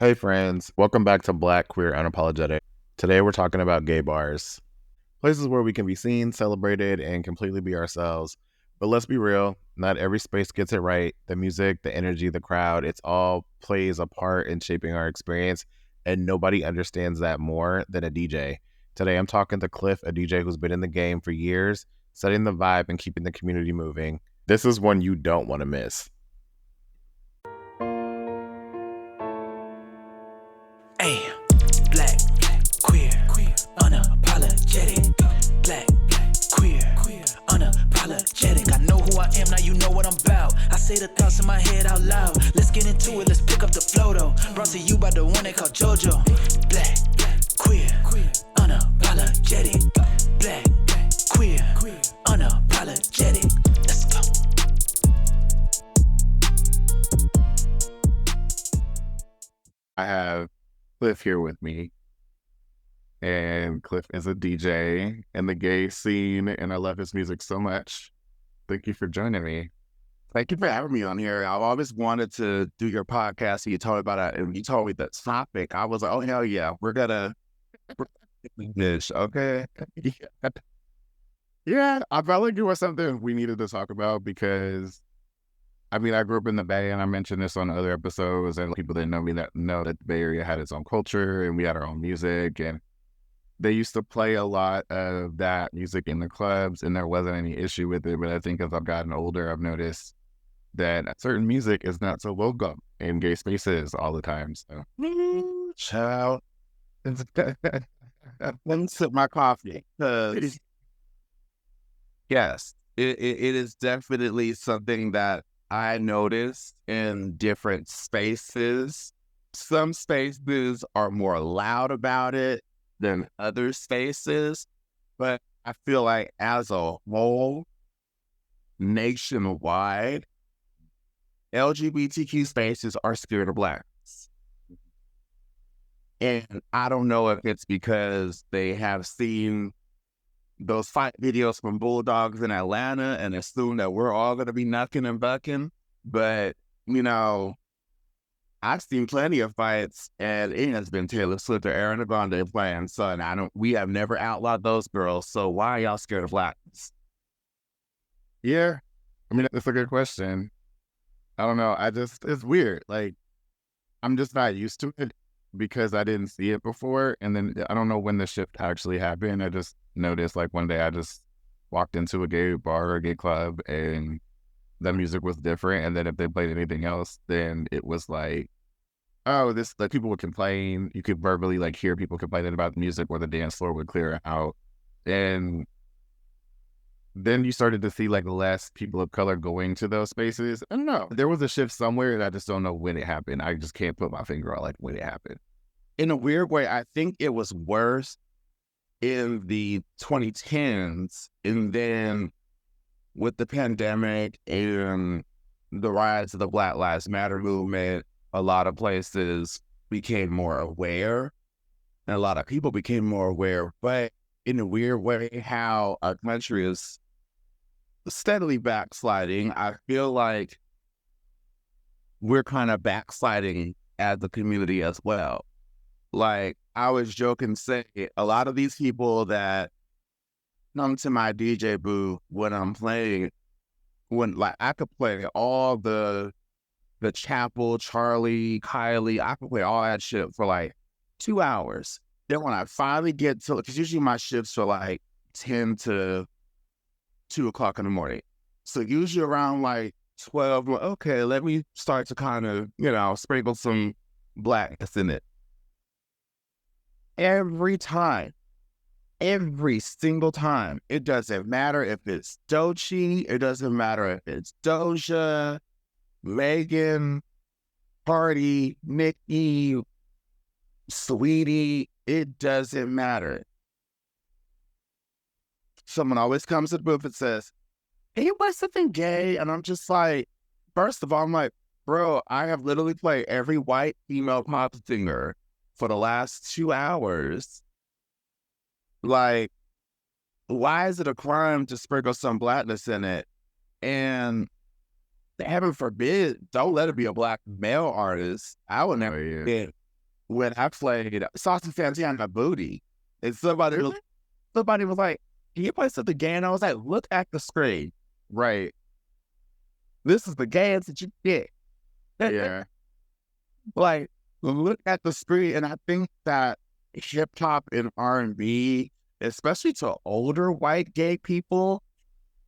Hey friends, welcome back to Black Queer Unapologetic. Today we're talking about gay bars. Places where we can be seen, celebrated, and completely be ourselves. But let's be real, not every space gets it right. The music, the energy, the crowd, it's all plays a part in shaping our experience, and nobody understands that more than a DJ. Today I'm talking to Clif, a DJ who's been in the game for years, setting the vibe and keeping the community moving. This is one you don't want to miss. Ay, black, queer, unapologetic. Black, queer, unapologetic. I know who I am, now you know what I'm about. I say the thoughts in my head out loud. Let's get into it, let's pick up the flow though. Brought to you by the one they call JoJo. Black, queer, unapologetic. Black, queer, unapologetic. Let's go. I have Clif here with me, and Clif is a DJ in the gay scene, and I love his music so much. Thank you for joining me. Thank you for having me on here. I've always wanted to do your podcast. And you told me about it, and you told me the topic. I was like, oh, hell yeah, we're gonna do this, okay? Yeah, I felt like it was something we needed to talk about because, I mean, I grew up in the Bay, and I mentioned this on other episodes, and people that know me that know that the Bay Area had its own culture, and we had our own music, and they used to play a lot of that music in the clubs, and there wasn't any issue with it. But I think as I've gotten older, I've noticed that certain music is not so welcome in gay spaces all the time. So, Child, let me sip my coffee. 'Cause yes, it is definitely something that I noticed in different spaces. Some spaces are more loud about it than other spaces, but I feel like as a whole, nationwide, LGBTQ spaces are scared of blacks. And I don't know if it's because they have seen those fight videos from Bulldogs in Atlanta and assume that we're all going to be knucking and bucking. But, you know, I've seen plenty of fights, and it has been Taylor Swift or Ariana Grande playing. So, we have never outlawed those girls. So why are y'all scared of blacks? yeah, I mean, that's a good question. I don't know. It's weird. Like, I'm just not used to it because I didn't see it before. And then I don't know when the shift actually happened. I just noticed, like, one day I just walked into a gay bar or a gay club and the music was different. And then if they played anything else, then it was like, oh, this, like, people would complain. You could verbally, like, hear people complaining about the music, or the dance floor would clear out. And then you started to see, like, less people of color going to those spaces. I don't know. There was a shift somewhere, and I just don't know when it happened. I just can't put my finger on, like, when it happened. In a weird way, I think it was worse in the 2010s. And then with the pandemic and the rise of the Black Lives Matter movement, a lot of places became more aware, and a lot of people became more aware. But in a weird way, how our country is steadily backsliding, I feel like we're kind of backsliding as a community as well. Like, I was joking, say a lot of these people that come to my DJ booth when I'm playing, when, like, I could play all the Chapel, Charlie, Kylie, I could play all that shit for like 2 hours. Then when I finally get to, because usually my shifts are like 10 to 2 o'clock in the morning. So usually around like 12, well, okay, let me start to kind of, sprinkle some blackness in it. Every time, every single time, it doesn't matter if it's Doechii, it doesn't matter if it's Doja, Megan, Cardi, Nicki, Sweetie, it doesn't matter. Someone always comes to the booth and says, hey, what's something gay? And I'm just like, first of all, I'm like, bro, I have literally played every white female pop singer for the last 2 hours. Like, why is it a crime to sprinkle some blackness in it? And heaven forbid, don't let it be a black male artist. I would never yeah. get when I played Sauce and Santana Booty, and somebody was like, "Can you play something gay?" And I was like, "Look at the screen. Right. This is the gayest that you get." Yeah. Like, look at the screen, and I think that hip hop and R&B, especially to older white gay people,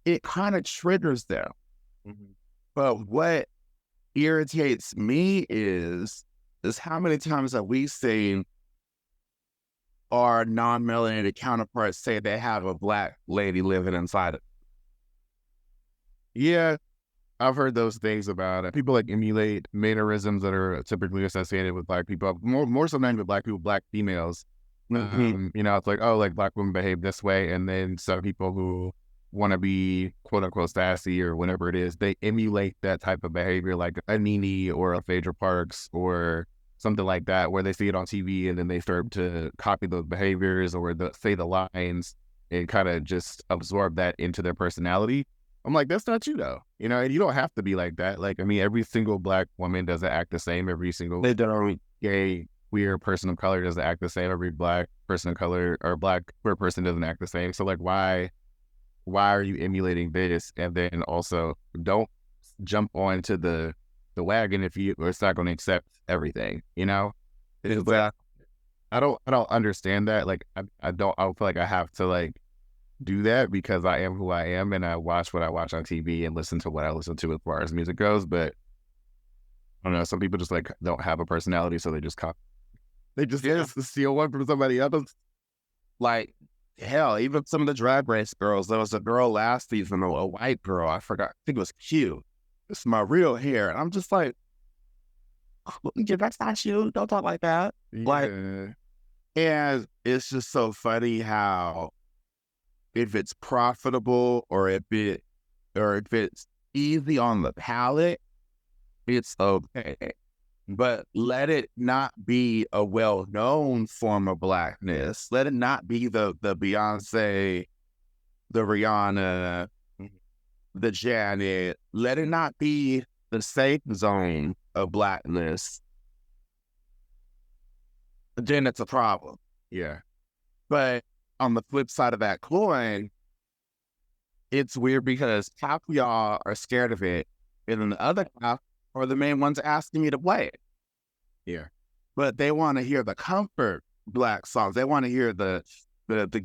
it kind of triggers them. Mhm. But what irritates me is how many times have we seen our non-melanated counterparts say they have a black lady living inside it? Yeah. I've heard those things about people like emulate mannerisms that are typically associated with black people, more so than with black people, black females. You know, it's like, oh, like black women behave this way. And then some people who want to be quote unquote sassy or whatever it is, they emulate that type of behavior, like a Nene or a Phaedra Parks or something like that, where they see it on TV and then they start to copy those behaviors or say the lines and kind of just absorb that into their personality. I'm like, that's not you though, you know, and you don't have to be like that. Like, I mean, every single black woman doesn't act the same. Every single They don't. gay, queer person of color doesn't act the same. Every black person of color or black queer person doesn't act the same. So like, why are you emulating this? And then also don't jump onto the wagon if it's not going to accept everything, you know? It's like, I don't understand that. Like, I don't feel like I have to like do that because I am who I am and I watch what I watch on TV and listen to what I listen to as far as music goes. But I don't know, some people just like don't have a personality, so they just steal one from somebody else. Like, hell, even some of the Drag Race girls. There was a girl last season, a white girl. I forgot. I think it was Q. This is my real hair. And I'm just like, yeah, that's not you. Don't talk like that. Yeah. Like, and it's just so funny how if it's profitable or if it's easy on the palate, it's okay. But let it not be a well-known form of blackness. Let it not be the Beyonce, the Rihanna, the Janet. Let it not be the safe zone of blackness. Then it's a problem. Yeah. But on the flip side of that coin, it's weird because half of y'all are scared of it, and then the other half are the main ones asking me to play it. Yeah. But they want to hear the comfort black songs. They want to hear the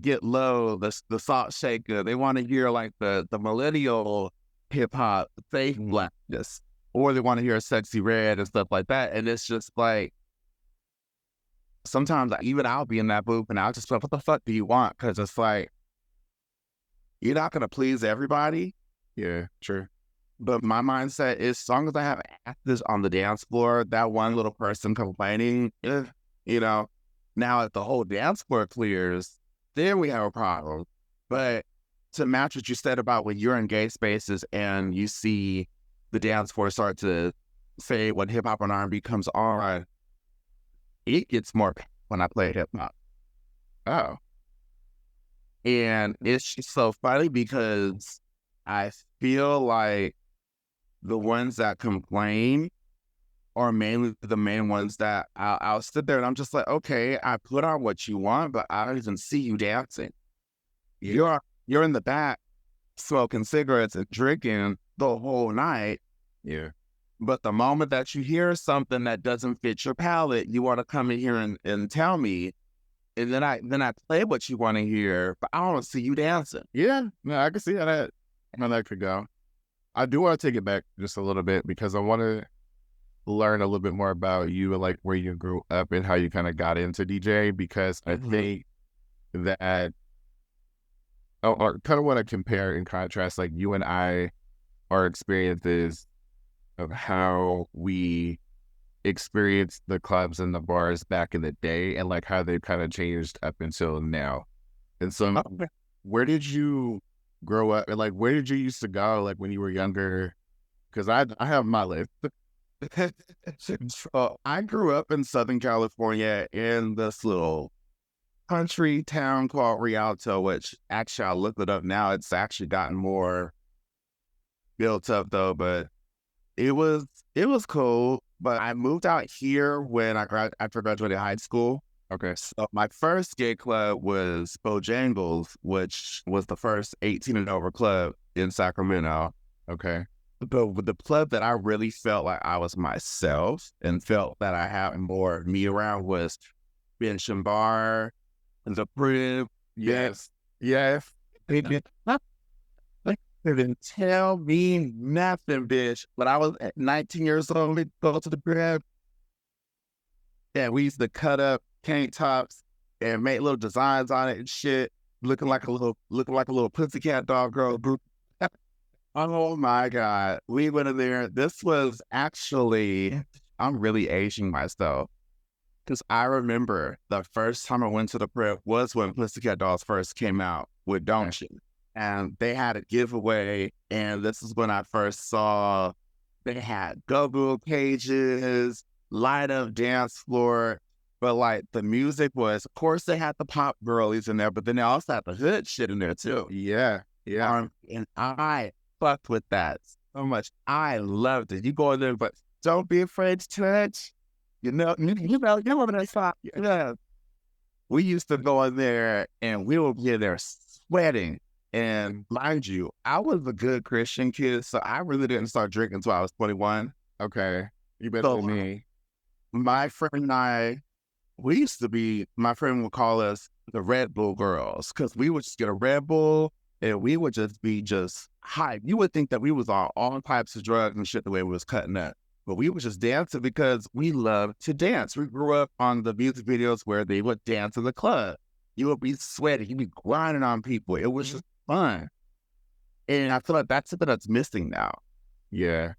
Get Low, the Salt Shaker. They want to hear like the millennial hip hop, fake blackness, or they want to hear Sexy Red and stuff like that. And it's just like, sometimes even I'll be in that booth and I'll just be like, what the fuck do you want? Because it's like, you're not going to please everybody. Yeah, sure. But my mindset is, as long as I have actors on the dance floor, that one little person complaining, you know, now if the whole dance floor clears, then we have a problem. But to match what you said about when you're in gay spaces and you see the dance floor start to say when hip hop and R&B comes on, it gets more when I play hip hop. Oh. And it's just so funny because I feel like the ones that complain are mainly the main ones that I'll sit there and I'm just like, okay, I put on what you want, but I don't even see you dancing. You're in the back smoking cigarettes and drinking the whole night. Yeah. But the moment that you hear something that doesn't fit your palate, you want to come in here and tell me. And then I play what you want to hear, but I don't see you dancing. Yeah. No, I can see how that could go. I do want to take it back just a little bit because I want to learn a little bit more about you and like where you grew up and how you kind of got into DJ, because I think that I kind of want to compare and contrast like you and I, our experiences of how we experienced the clubs and the bars back in the day and like how they've kind of changed up until now. And so where did you grow up and like where did you used to go like when you were younger? Because I have my list. So I grew up in Southern California in this little country town called Rialto, which actually I looked it up now. It's actually gotten more built up though, but it was cool. but I moved out here when after graduated high school. Okay. So my first gay club was Bojangles, which was the first 18 and over club in Sacramento. Okay. But with the club that I really felt like I was myself and felt that I had more of me around was Ben Bar, the Crib. Yes. Yes. They didn't tell me nothing, bitch. When I was at 19 years old, we go to the Crib. Yeah, we used to cut up tank tops and make little designs on it and shit, looking like a little pussycat dog girl group. Oh my God. We went in there. This was actually, I'm really aging myself. Because I remember the first time I went to the Prep was when Pussycat Dolls first came out with Don't You. And they had a giveaway. And this is when I first saw they had go-go cages, light up dance floor. But like the music was, of course, they had the pop girlies in there, but then they also had the hood shit in there too. Yeah. Yeah. And I fucked with that so much. I loved it. You go in there, but don't be afraid to touch. You know what I thought. Yeah. We used to go in there and we would be in there sweating. And mind you, I was a good Christian kid, so I really didn't start drinking until I was 21. Okay. You better than me. My friend and I, my friend would call us the Red Bull girls because we would just get a Red Bull and we would just be hype. You would think that we was on all types of drugs and shit the way we was cutting up. But we was just dancing because we loved to dance. We grew up on the music videos where they would dance in the club. You would be sweating. You'd be grinding on people. It was just fun. And I feel like that's something that's missing now. Yeah.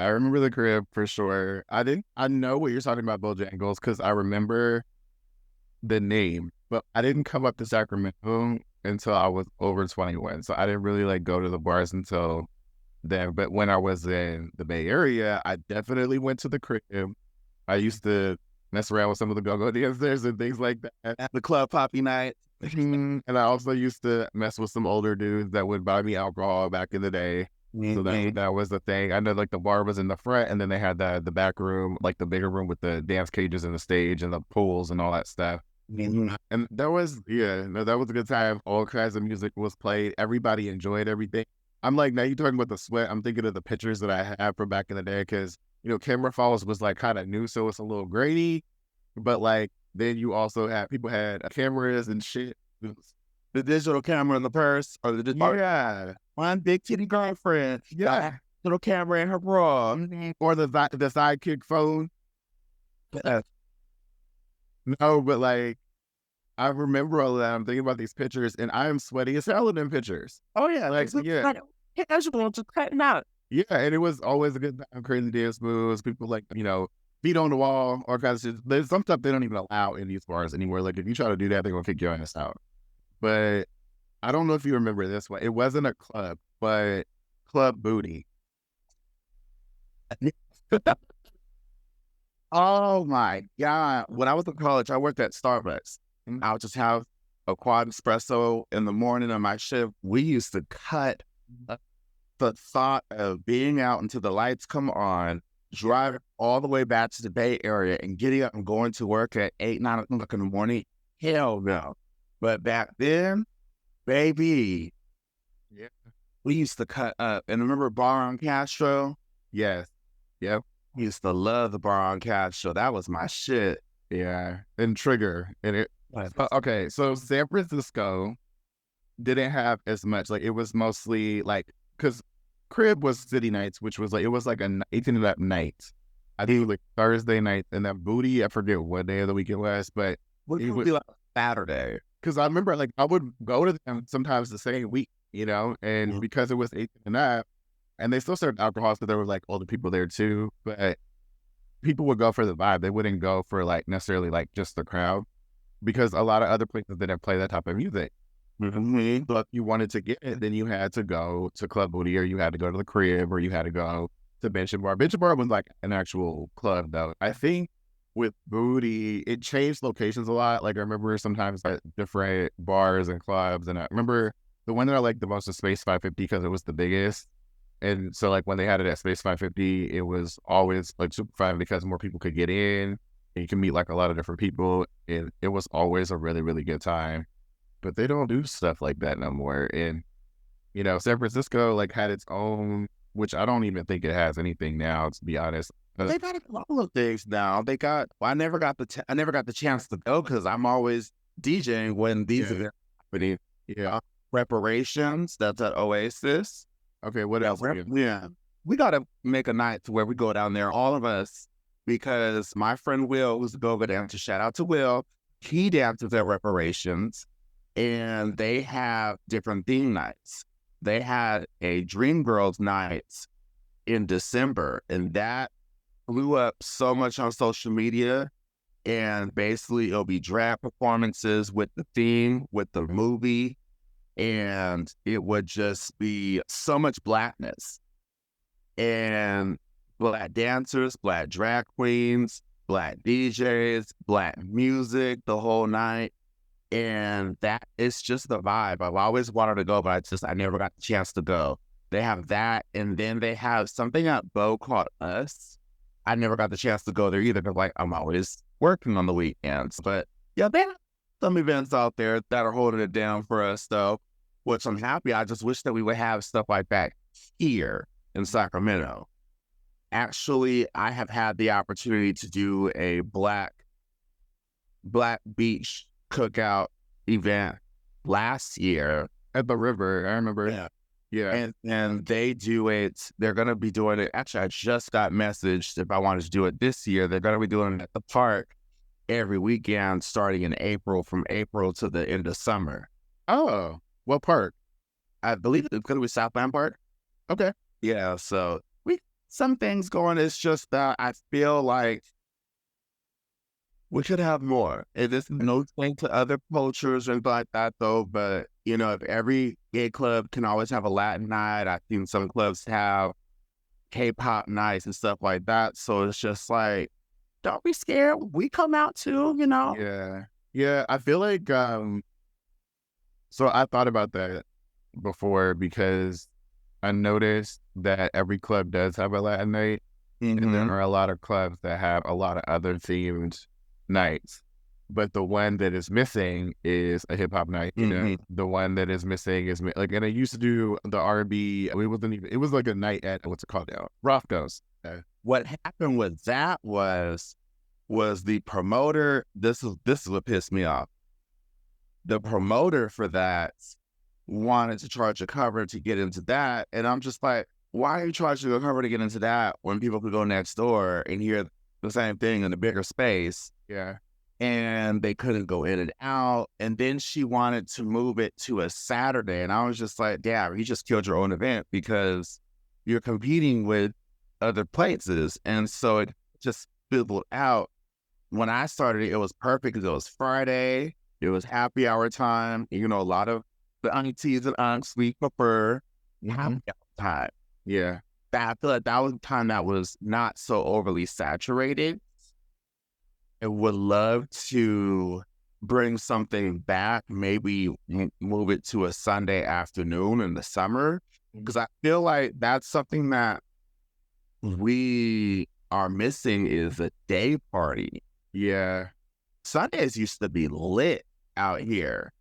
I remember the Crib for sure. I know what you're talking about, Bojangles, because I remember the name, but I didn't come up to Sacramento until I was over 21. So I didn't really like go to the bars until then. But when I was in the Bay Area, I definitely went to the Crib. I used to mess around with some of the go-go dancers and things like that. At the club poppy night. And I also used to mess with some older dudes that would buy me alcohol back in the day. So that was the thing. I know like the bar was in the front and then they had the back room, like the bigger room with the dance cages and the stage and the pools and all that stuff. And that was a good time. All kinds of music was played. Everybody enjoyed everything. I'm like, now you're talking about the sweat. I'm thinking of the pictures that I have from back in the day because, camera phones was like kind of new. So it's a little grainy, but like then you also had people had cameras and shit. The digital camera in the purse or the digital. Yeah. One big kitty girlfriend. Yeah. Little camera in her bra. Or the sidekick phone. No, but like, I remember all of that. I'm thinking about these pictures, and I am sweaty as hell in them pictures. Oh yeah, like yeah, casual, just cutting out. Yeah, and it was always a good time. Crazy dance moves. People like feet on the wall, all kinds of shit. There's some stuff they don't even allow in these bars anymore. Like if you try to do that, they're gonna kick your ass out. But I don't know if you remember this one. It wasn't a club, but Club Booty. Oh my God. When I was in college, I worked at Starbucks. I would just have a quad espresso in the morning on my shift. We used to cut the thought of being out until the lights come on, driving all the way back to the Bay Area and getting up and going to work at 8, 9 o'clock in the morning. Hell no. But back then, baby, yeah, we used to cut up. And remember Bar on Castro? Yes. Yep. I used to love the Bar on Castro. That was my shit. Yeah. And Trigger. And it. Okay, so San Francisco didn't have as much. Like it was mostly like because Crib was city nights, which was like it was like an 18 up night. I think it was like Thursday night, and then Booty. I forget what day of the week it was, but it would be like Saturday. Because I remember like I would go to them sometimes the same week, and because it was 18 and up, and they still served alcohol, so there were like older people there too. But people would go for the vibe; they wouldn't go for like necessarily like just the crowd. Because a lot of other places didn't play that type of music. Mm-hmm. But if you wanted to get it, then you had to go to Club Booty, or you had to go to the Crib, or you had to go to Bench and Bar. Bench and Bar was like an actual club, though. I think with Booty, it changed locations a lot. Like I remember sometimes at different bars and clubs, and I remember the one that I liked the most was Space 550 because it was the biggest. And so like when they had it at Space 550, it was always like super fun because more people could get in and you can meet like a lot of different people. And it was always a really, really good time. But they don't do stuff like that no more. And, you know, San Francisco like had its own, which I don't even think it has anything now, to be honest. They got a couple of things now. They got. Well, I never got the chance to go because I'm always DJing when these events are happening. Yeah. Reparations. That's at Oasis. Okay. What else? Yeah. We got to make a night to where we go down there, all of us, because my friend Will, who's a go-go dancer, shout out to Will, he dances at Reparations, and they have different theme nights. They had a Dreamgirls night in December, and that blew up so much on social media. And basically, it'll be drag performances with the theme, with the movie, and it would just be so much blackness and black dancers, black drag queens, black DJs, black music the whole night. And that is just the vibe. I've always wanted to go, but I never got the chance to go. They have that, and then they have something at Bo called Us. I never got the chance to go there either because like I'm always working on the weekends. But yeah, they have some events out there that are holding it down for us though, which I'm happy. I just wish that we would have stuff like that here in Sacramento. Actually, I have had the opportunity to do a black beach cookout event last year At the river. I remember. Yeah. Yeah. And they do it. They're going to be doing it. Actually, I just got messaged if I wanted to do it this year. They're going to be doing it at the park every weekend starting in April, from April to the end of summer. Oh, what park? I believe it's going to be Southland Park. Okay. Yeah, so some things going. It's just that I feel like we could have more. It is no thing to other cultures and like that though, but you know, if every gay club can always have a Latin night, I think some clubs have K-pop nights and stuff like that. So it's just like, don't be scared. We come out too, you know? Yeah. Yeah. I feel like so I thought about that before because I noticed that every club does have a Latin night. And there are a lot of clubs that have a lot of other themed nights, but the one that is missing is a hip hop night. You know, the one that is missing is like, and I used to do the R&B. It wasn't even. It was like a night at what's it called now? Rofco's. What happened with that was the promoter. This is what pissed me off. The promoter for that wanted to charge a cover to get into that, and I'm just like, why are you charging a cover to get into that when people could go next door and hear the same thing in a bigger space? Yeah. And they couldn't go in and out. And then she wanted to move it to a Saturday. And I was just like, yeah, you just killed your own event because you're competing with other places. And so it just fizzled out. When I started it was perfect because it was Friday. It was happy hour time. You know, a lot of the aunties and aunts, we prefer happy hour time. Yeah. I feel like that was a time that was not so overly saturated. I would love to bring something back, maybe move it to a Sunday afternoon in the summer, because I feel like that's something that we are missing is a day party. Yeah. Sundays used to be lit out here.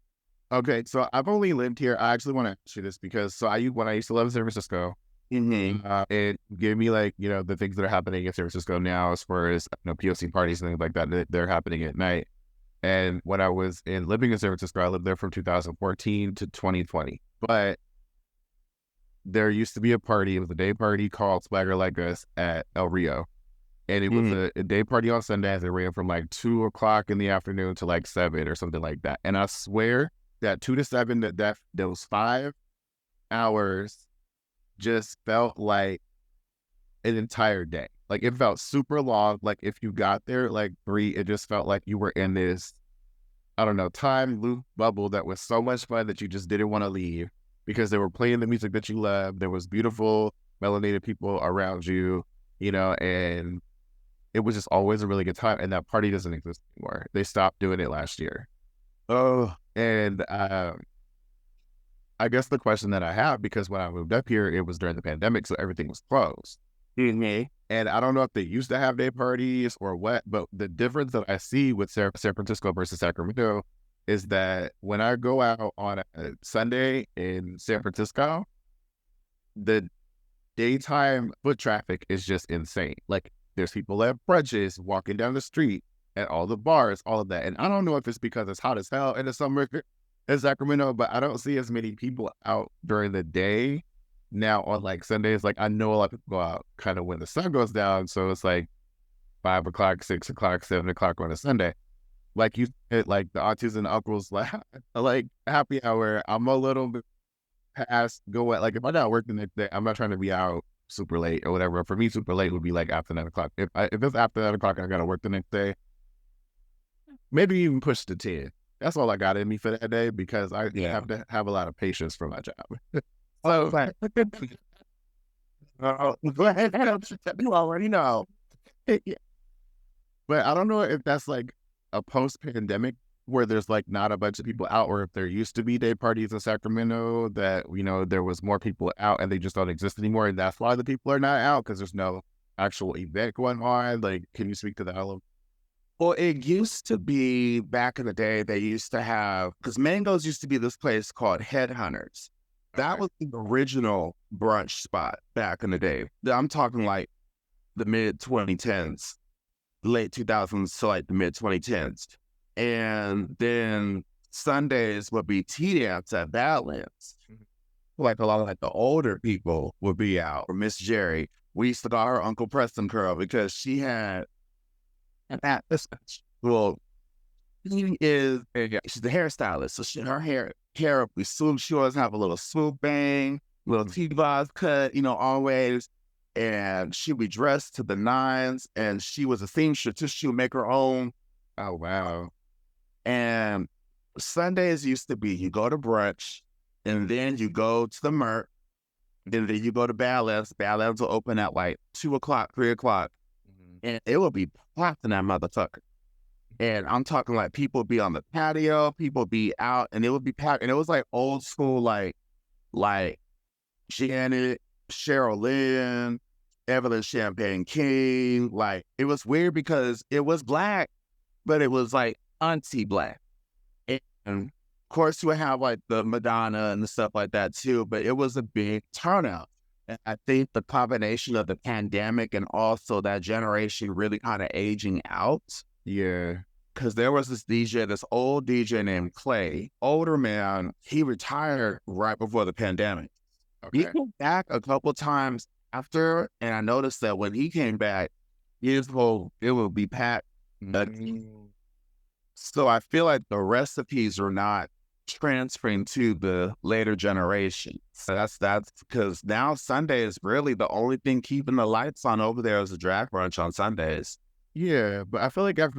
Okay, so I've only lived here. I actually want to ask you this because when I used to live in San Francisco, it gave me like, you know, the things that are happening in San Francisco now as far as, you know, POC parties and things like that, they're happening at night. And when I was living in San Francisco, I lived there from 2014 to 2020. But there used to be a party. It was a day party called Swagger Like Us at El Rio. And it was a day party on Sundays. It ran from like 2 o'clock in the afternoon to like 7 or something like that. And I swear that 2 to 7, those 5 hours just felt like an entire day. Like it felt super long. Like if you got there like 3, it just felt like you were in this, I don't know, time loop bubble that was so much fun that you just didn't want to leave because they were playing the music that you love. There was beautiful melanated people around you, you know, and it was just always a really good time. And that party doesn't exist anymore. They stopped doing it last year. Oh, And I guess the question that I have, because when I moved up here, it was during the pandemic, so everything was closed. Mm-hmm. And I don't know if they used to have day parties or what, but the difference that I see with San Francisco versus Sacramento is that when I go out on a Sunday in San Francisco, the daytime foot traffic is just insane. Like, there's people at brunches walking down the street, at all the bars, all of that. And I don't know if it's because it's hot as hell in the summer in Sacramento, but I don't see as many people out during the day now on like Sundays. Like, I know a lot of people go out kind of when the sun goes down. So it's like 5 o'clock, 6 o'clock, 7 o'clock on a Sunday. Like you said, like the aunties and uncles, like happy hour. I'm a little bit past go at, like, if I got work the next day, I'm not trying to be out super late or whatever. For me, super late would be like after 9 o'clock. If it's after 9 o'clock and I gotta work the next day, maybe even push to 10. That's all I got in me for that day, because I have to have a lot of patience for my job. So go ahead, you already know. But I don't know if that's like a post-pandemic where there's like not a bunch of people out, or if there used to be day parties in Sacramento that, there was more people out and they just don't exist anymore. And that's why the people are not out, because there's no actual event going on. Like, can you speak to that a little? Well, it used to be back in the day, they used to have, because Mango's used to be this place called Headhunters. That Okay. was the original brunch spot back in the day. I'm talking like the mid 2010s, late 2000s to like the mid 2010s. And then Sundays would be tea dance at Badlands. Like a lot of like the older people would be out. Or Miss Jerry, we used to call her Uncle Preston Curl because she had that. Well, she's the hairstylist, so her hair would be swoop. She always have a little swoop bang, little T-boz cut, always. And she'd be dressed to the nines, and she was a seamstress too. She would make her own. Oh, wow. And Sundays used to be, you go to brunch, and then you go to the Merc, and then you go to Badlands. Badlands will open at like 2 o'clock, 3 o'clock, and it will be packed in that motherfucker. And I'm talking like people be on the patio, people be out, and it would be packed. And it was like old school, like Janet, Cheryl Lynn, Evelyn Champagne King. Like, it was weird because it was black, but it was like auntie black. And of course, you would have like the Madonna and the stuff like that too, but it was a big turnout. And I think the combination of the pandemic and also that generation really kind of aging out. Yeah. Because there was this old DJ named Clay, older man. He retired right before the pandemic. He Okay. came back a couple times after, and I noticed that when he came back, it would be packed. So I feel like the recipes are not transferring to the later generation. So that's because now Sunday is really the only thing keeping the lights on over there is a drag brunch on Sundays. Yeah, but I feel like I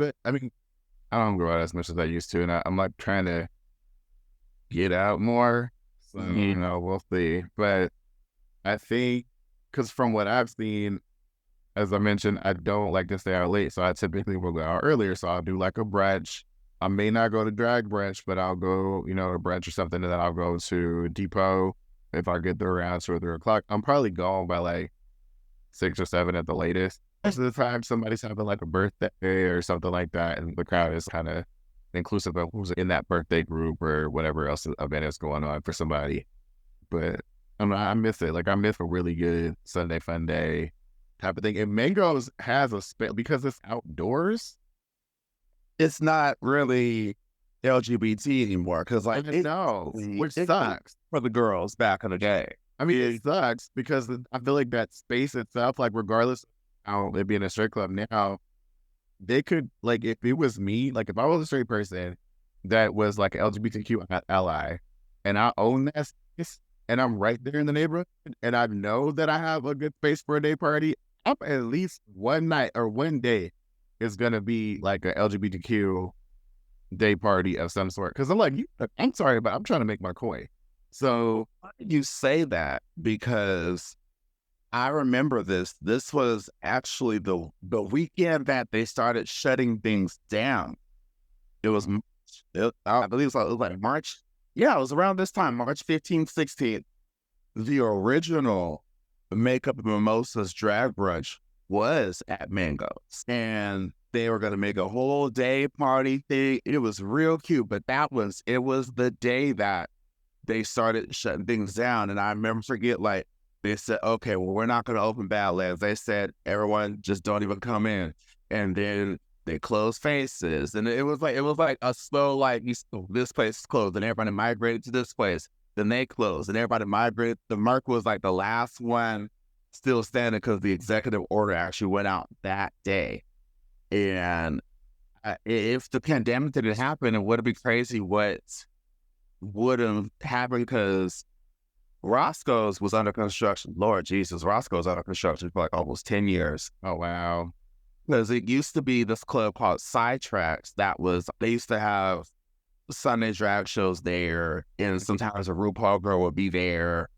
don't go out as much as I used to, and I'm like trying to get out more. So, we'll see. But I think, because from what I've seen, as I mentioned, I don't like to stay out late, so I typically will go out earlier. So I'll do like a brunch. I may not go to drag brunch, but I'll go, to brunch or something, and then I'll go to Depot if I get there around 2 or 3 o'clock. I'm probably gone by like 6 or 7 at the latest. Most of the time, somebody's having like a birthday or something like that, and the crowd is kind of inclusive of who's in that birthday group or whatever else event is going on for somebody. But I miss it. Like, I miss a really good Sunday fun day type of thing. And Mango's has a space because it's outdoors. It's not really LGBT anymore because I know, which sucks for the girls back in the day. I mean, it sucks because I feel like that space itself, like regardless of how it being a straight club now, they could, like, if it was me, like if I was a straight person that was like LGBTQ ally and I own that space and I'm right there in the neighborhood and I know that I have a good space for a day party, up at least one night or one day is going to be like a LGBTQ day party of some sort. Cause I'm like, I'm sorry, but I'm trying to make my coin. So why did you say that? Because I remember this. This was actually the weekend that they started shutting things down. It was, I believe it was like March. Yeah, it was around this time, March 15th, 16th. The original Makeup and Mimosas drag brunch was at Mango's. And they were going to make a whole day party thing. It was real cute, but it was the day that they started shutting things down. And I remember like, they said, okay, well, we're not going to open Badlands. They said, everyone just don't even come in. And then they closed Faces. And it was like a slow, like, this place is closed. And everybody migrated to this place. Then they closed and everybody migrated. The Merc was like the last one still standing because the executive order actually went out that day. And if the pandemic didn't happen, it would have been crazy what would have happened, because Roscoe's was under construction. Lord Jesus, Roscoe's under construction for like almost 10 years. Oh, wow. Because it used to be this club called Sidetracks. They used to have Sunday drag shows there, and sometimes a RuPaul girl would be there.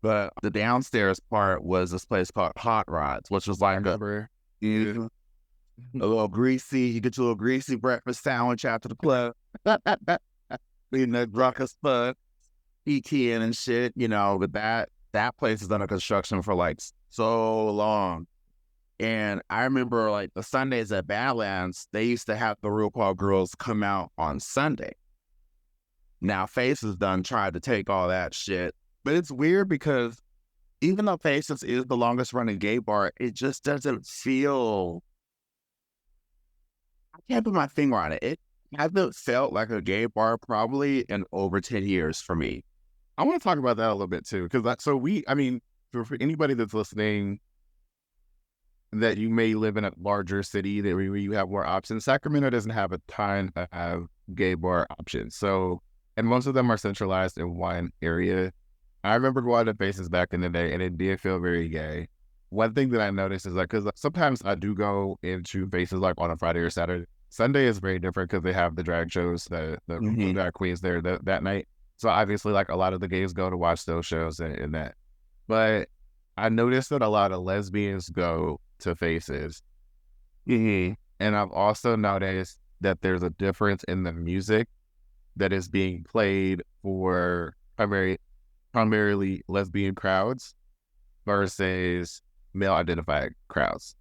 But the downstairs part was this place called Hot Rods, which was like a little greasy, you get your little greasy breakfast sandwich after the club. Eating that drunk as fuck, ETN and shit, but that place is under construction for like so long. And I remember like the Sundays at Badlands, they used to have the RuPaul girls come out on Sunday. Now Faces done tried to take all that shit. But it's weird because even though Faces is the longest running gay bar, it just doesn't feel, I can't put my finger on it. It hasn't felt like a gay bar probably in over 10 years for me. I want to talk about that a little bit too. Because for anybody that's listening, that you may live in a larger city where you have more options. Sacramento doesn't have a ton of gay bar options. So, and most of them are centralized in one area. I remember going to Faces back in the day, and it did feel very gay. One thing that I noticed is like, because sometimes I do go into Faces like on a Friday or Saturday. Sunday is very different because they have the drag shows, the drag queens there that night. So obviously, like a lot of the gays go to watch those shows and that. But I noticed that a lot of lesbians go to Faces. And I've also noticed that there's a difference in the music that is being played for primarily lesbian crowds versus male identified crowds.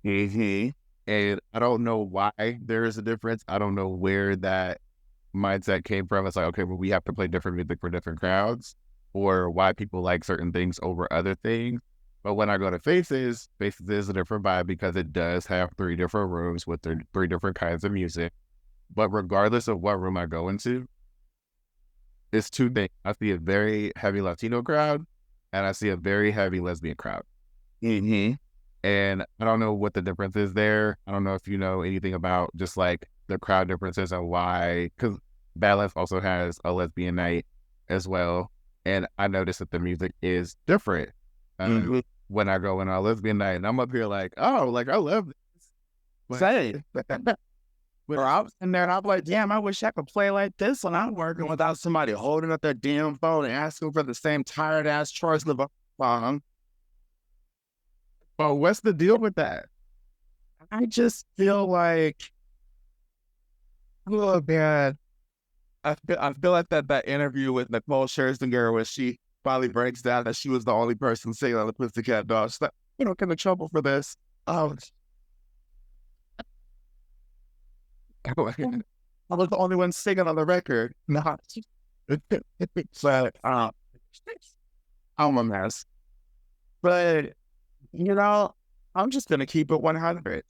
And I don't know why there is a difference. I don't know where that mindset came from. It's like, okay, well, we have to play different music for different crowds, or why people like certain things over other things. But when I go to Faces is a different vibe because it does have 3 different rooms with their 3 different kinds of music. But regardless of what room I go into, it's 2 things. I see a very heavy Latino crowd, and I see a very heavy lesbian crowd. And I don't know what the difference is there. I don't know if you know anything about just like the crowd differences and why, because Badlands also has a lesbian night as well. And I noticed that the music is different. When I go in on a lesbian night, and I'm up here like, oh, like I love this. Say, but I was in there and I'm like, damn, I wish I could play like this when I'm working without somebody holding up their damn phone and asking for the same tired ass choice of a song. But what's the deal with that? I just feel like, oh man, I feel like that interview with Nicole Scherzinger where she finally breaks down that she was the only person singing on the Pussycat Dolls. She's like, get in trouble for this. Oh, I was the only one singing on the record. Nah. So, I'm a mess. But, I'm just going to keep it 100.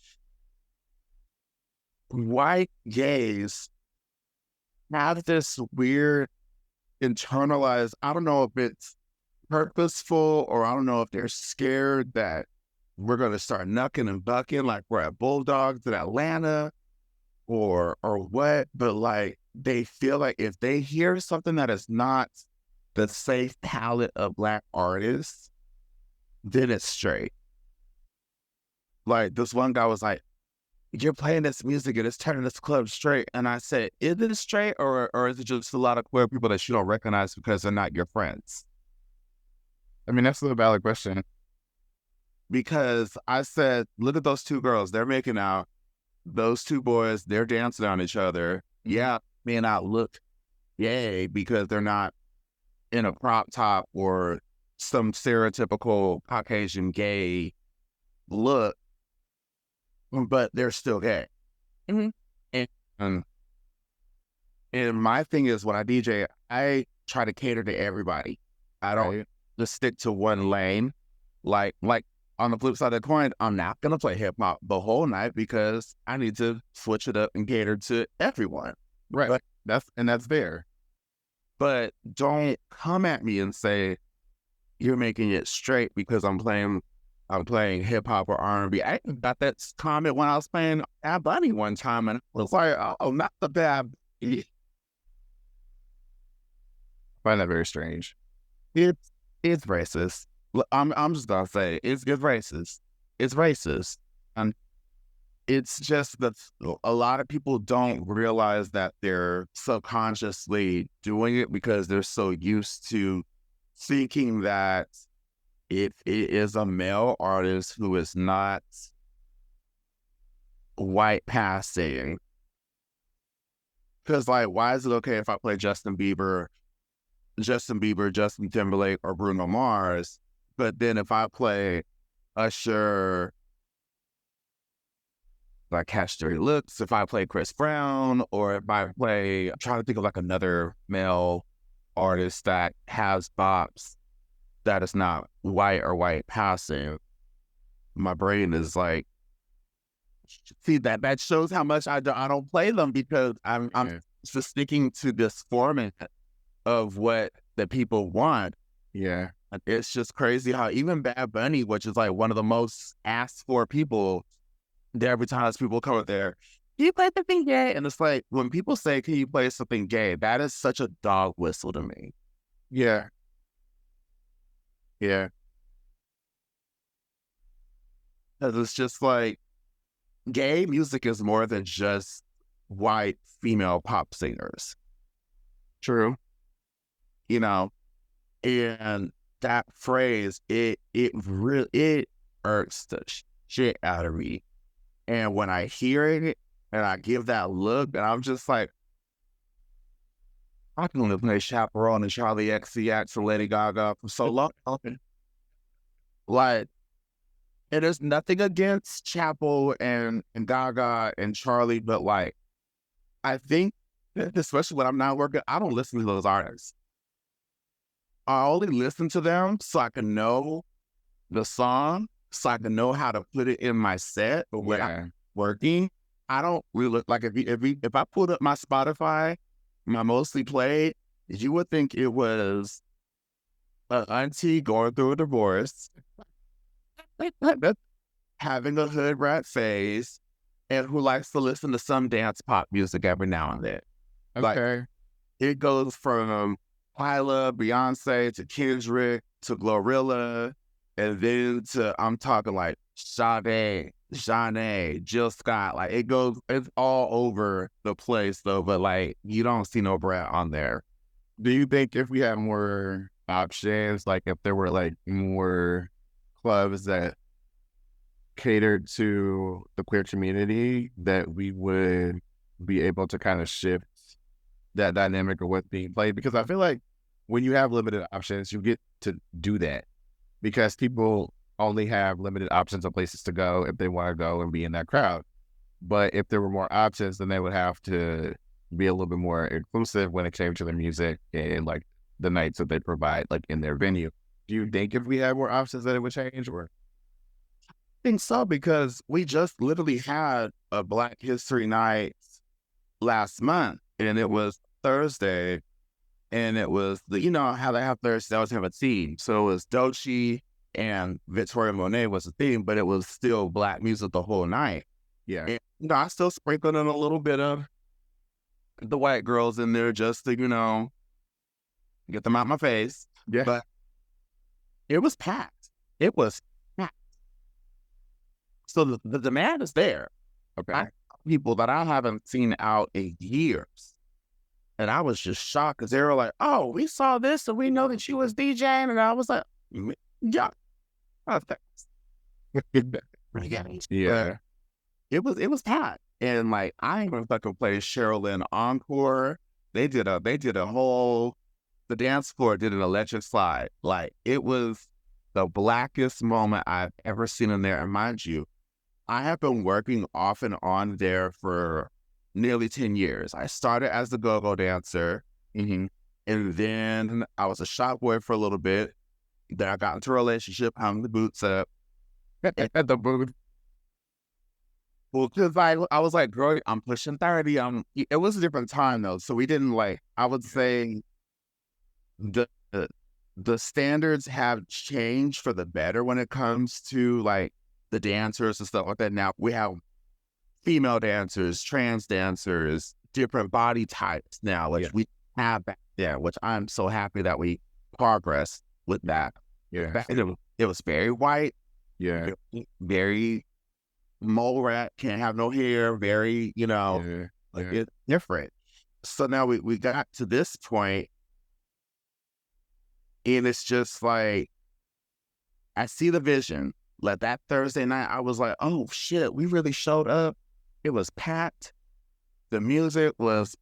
White gays have this weird internalized, I don't know if it's purposeful or I don't know if they're scared that we're going to start knucking and bucking like we're at Bulldogs in Atlanta or what, but like they feel like if they hear something that is not the safe palette of Black artists, then it's straight. Like this one guy was like, you're playing this music and it's turning this club straight. And I said, is it straight or is it just a lot of queer people that you don't recognize because they're not your friends? I mean, that's a valid question. Because I said, look at those 2 girls. They're making out. Those 2 boys, they're dancing on each other. Yeah, may not look gay because they're not in a crop top or some stereotypical Caucasian gay look, but they're still gay. Mhm. And, and my thing is, when I DJ, I try to cater to everybody. I don't Right. just stick to one lane. Like on the flip side of the coin, I'm not gonna play hip hop the whole night because I need to switch it up and cater to everyone. Right. But That's fair. but don't come at me and say you're making it straight because I'm playing hip hop or R&B. I got that comment when I was playing Bad Bunny one time, and I was like, oh, not the Bad. I find that very strange. It's racist. I'm just gonna say it's racist. It's racist, and it's just that a lot of people don't realize that they're subconsciously doing it because they're so used to thinking that if it is a male artist who is not white passing, because like, why is it okay if I play Justin Bieber, Justin Timberlake, or Bruno Mars, but then if I play Usher, like Catch Dirty Looks, if I play Chris Brown, or if I play, I'm trying to think of like another male artist that has bops that is not white or white passing, my brain is like, see, that shows how much I don't play them because I'm just sticking to this format of what the people want. Yeah. It's just crazy how even Bad Bunny, which is like one of the most asked for people, every time people come up there, can you play something gay? And it's like, when people say, can you play something gay? That is such a dog whistle to me. Yeah. Yeah. Because it's just like, gay music is more than just white female pop singers. True. You know, and that phrase, it really irks the shit out of me. And when I hear it and I give that look, and I'm just like, I can only play Chaperone and Charlie XCX and Lady Gaga for so long. Like, and there's nothing against Chapel and Gaga and Charlie, but like, I think, especially when I'm not working, I don't listen to those artists. I only listen to them so I can know the song, so I can know how to put it in my set. But when I'm working, I don't really like, if I put up my Spotify, my mostly played, you would think it was an auntie going through a divorce, having a hood rat phase, and who likes to listen to some dance pop music every now and then. Okay. Like, it goes from Hyla, Beyonce, to Kendrick, to Glorilla, and then to, I'm talking like Sade, Janae, Jill Scott. Like, it's all over the place though, but like, you don't see no Brat on there. Do you think if we had more options, like if there were like more clubs that catered to the queer community, that we would be able to kind of shift that dynamic of what's being played? Because I feel like when you have limited options, you get to do that because people only have limited options of places to go if they want to go and be in that crowd. But if there were more options, then they would have to be a little bit more inclusive when it came to the music and like the nights that they provide, like in their venue. Do you think if we had more options that it would change? Or I think so, because we just literally had a Black History Night last month, and it was Thursday, and it was you know how they have Thursday, they always have a theme. So it was Doechii and Victoria Monet was the theme, but it was still Black music the whole night. yeah, And, you know, I still sprinkled in a little bit of the white girls in there just to, you know, get them out my face. yeah, But it was packed. It was packed. So the demand is there. okay, People that I haven't seen out in years. And I was just shocked because they were like, oh, we saw this and we know that she was DJing. And I was like, yeah. Oh, thanks. yeah, It was packed. And like, I ain't gonna fucking play Cheryl Lynn Encore. The dance floor did an electric slide. Like, it was the blackest moment I've ever seen in there. And mind you, I have been working off and on there for nearly 10 years. I started as the go-go dancer, and then I was a shop boy for a little bit. Then I got into a relationship, hung the boots up at the booth. Well, because I was like, girl, I'm pushing 30. It was a different time though. So we didn't like, I would say the standards have changed for the better when it comes to like the dancers and stuff like that. Now we have female dancers, trans dancers, different body types now, which we have back there, which I'm so happy that we progressed with that. Yeah. Back then, it was very white. Yeah. Very mole rat, can't have no hair, very, it's different. So now we got to this point, and it's just like, I see the vision. Like that Thursday night, I was like, oh shit, we really showed up. It was packed. The music was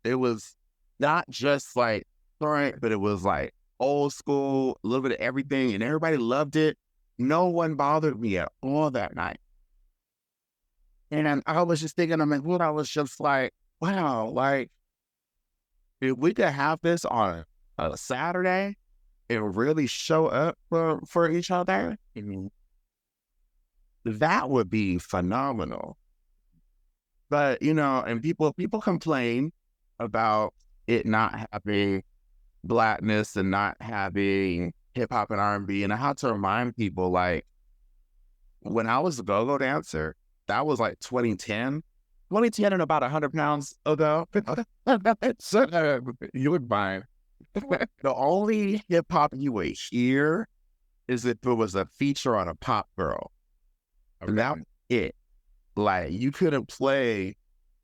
not just like current, but it was like old school, a little bit of everything, and everybody loved it. No one bothered me at all that night. And I was just thinking, I was just like, wow, like, if we could have this on a Saturday and really show up for each other, that would be phenomenal. But, and people complain about it not having blackness and not having hip hop and R&B. And I had to remind people, like, when I was a go-go dancer, that was like 2010 and about 100 pounds ago. You would fine. The only hip hop you would hear is if it was a feature on a pop girl. Okay. And that was it. Like, you couldn't play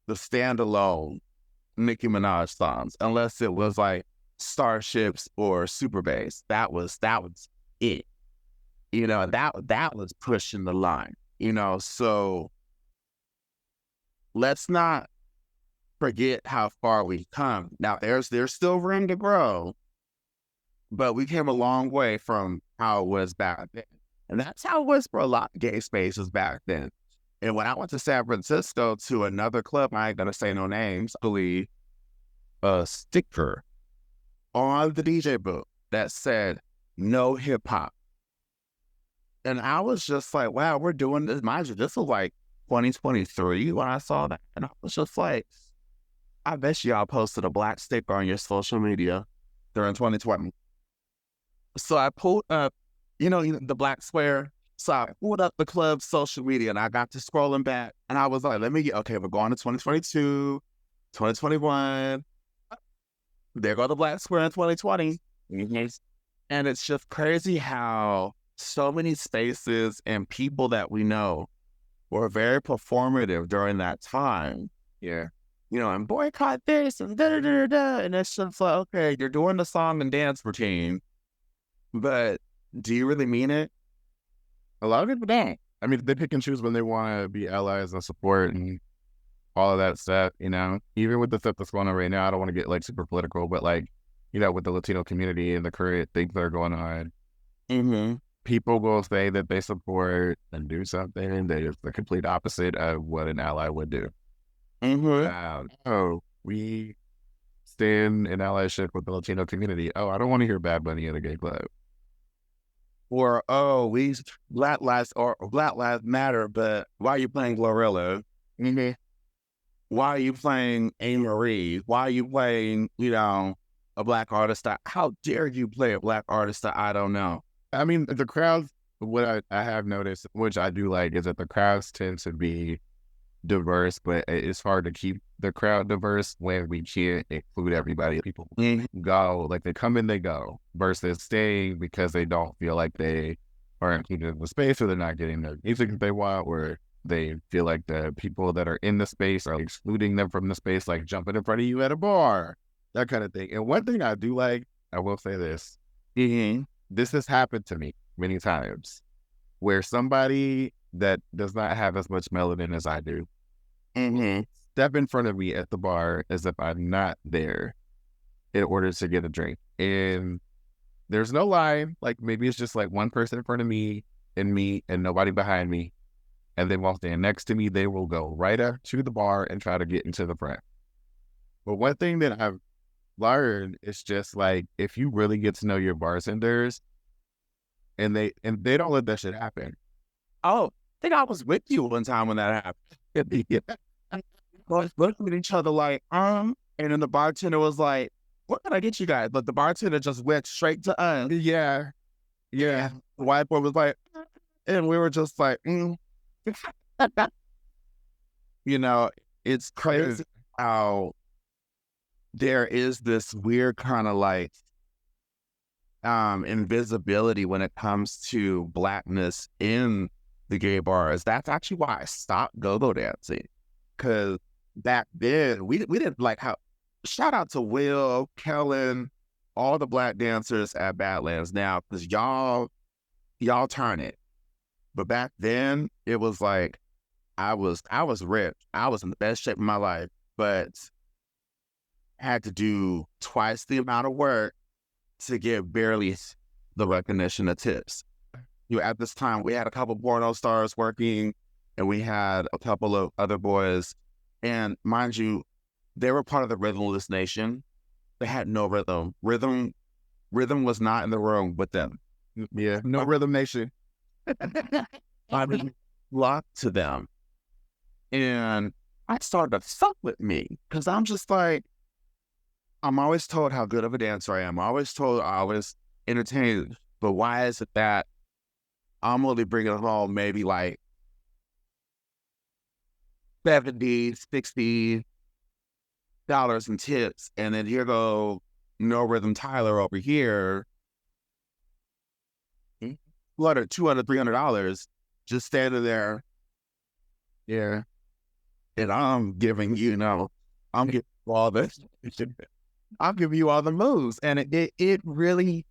the standalone Nicki Minaj songs unless it was like Starships or Super Bass. That was it. That was pushing the line. So let's not forget how far we've come. Now, there's still room to grow, but we came a long way from how it was back then. And that's how it was for a lot of gay spaces back then. And when I went to San Francisco to another club, I ain't gonna say no names, I believe, a sticker on the DJ booth that said, no hip hop. And I was just like, wow, we're doing this. Mind you, this was like 2023 when I saw that. And I was just like, I bet y'all posted a black sticker on your social media during 2020. So I pulled up, the black square. So I pulled up the club's social media and I got to scrolling back. And I was like, we're going to 2022, 2021. There go the black square in 2020. And it's just crazy how so many spaces and people that we know were very performative during that time. Yeah. And boycott this and da-da-da-da-da. And it's just like, okay, you're doing the song and dance routine, but do you really mean it? A lot of people don't. I mean, they pick and choose when they want to be allies and support and all of that stuff, Even with the stuff that's going on right now, I don't want to get, like, super political, but, like, with the Latino community and the current things that are going on, people will say that they support and do something, and they're the complete opposite of what an ally would do. We stand in allyship with the Latino community. Oh, I don't want to hear Bad Bunny at a gay club. Or, we Black Lives Matter, but why are you playing Glorilla? Why are you playing A. Marie? Why are you playing, a black artist? How dare you play a black artist that I don't know? I mean, the crowds, what I have noticed, which I do like, is that the crowds tend to be diverse, but it's hard to keep the crowd diverse when we can't include everybody. People go, like, they come in, they go, versus staying because they don't feel like they are included in the space, or they're not getting the music that they want, or they feel like the people that are in the space are excluding them from the space, like jumping in front of you at a bar, that kind of thing. And one thing I do like, I will say this, this has happened to me many times, where somebody that does not have as much melanin as I do step in front of me at the bar as if I'm not there, in order to get a drink. And there's no line. Like maybe it's just like one person in front of me and nobody behind me. And then while standing next to me, they will go right up to the bar and try to get into the front. But one thing that I've learned is just like, if you really get to know your bartenders and they don't let that shit happen. Oh, I think I was with you one time when that happened. Yeah. Both looking at each other like, and then the bartender was like, what can I get you guys? But the bartender just went straight to us. Yeah. Yeah. The white boy was like, and we were just like, you know, it's crazy how there is this weird kind of like invisibility when it comes to Blackness in the gay bars. That's actually why I stopped go-go dancing. Because back then, we didn't like how, shout out to Will, Kellen, all the Black dancers at Badlands now, because y'all turn it. But back then, it was like, I was ripped. I was in the best shape of my life, but had to do twice the amount of work to get barely the recognition of tips. At this time, we had a couple porno stars working, and we had a couple of other boys. And mind you, they were part of the Rhythmless Nation. They had no rhythm. Rhythm was not in the room with them. Yeah. No Rhythm Nation. I was locked to them. And I started to fuck with me because I'm just like, I'm always told how good of a dancer I am. I'm always told I was entertained. But why is it that I'm only bringing home maybe like $70, $60 in tips, and then here go No Rhythm Tyler over here, $200, $300, just standing there. Yeah. And I'm giving I'm giving you all this. I'm giving you all the moves, and it really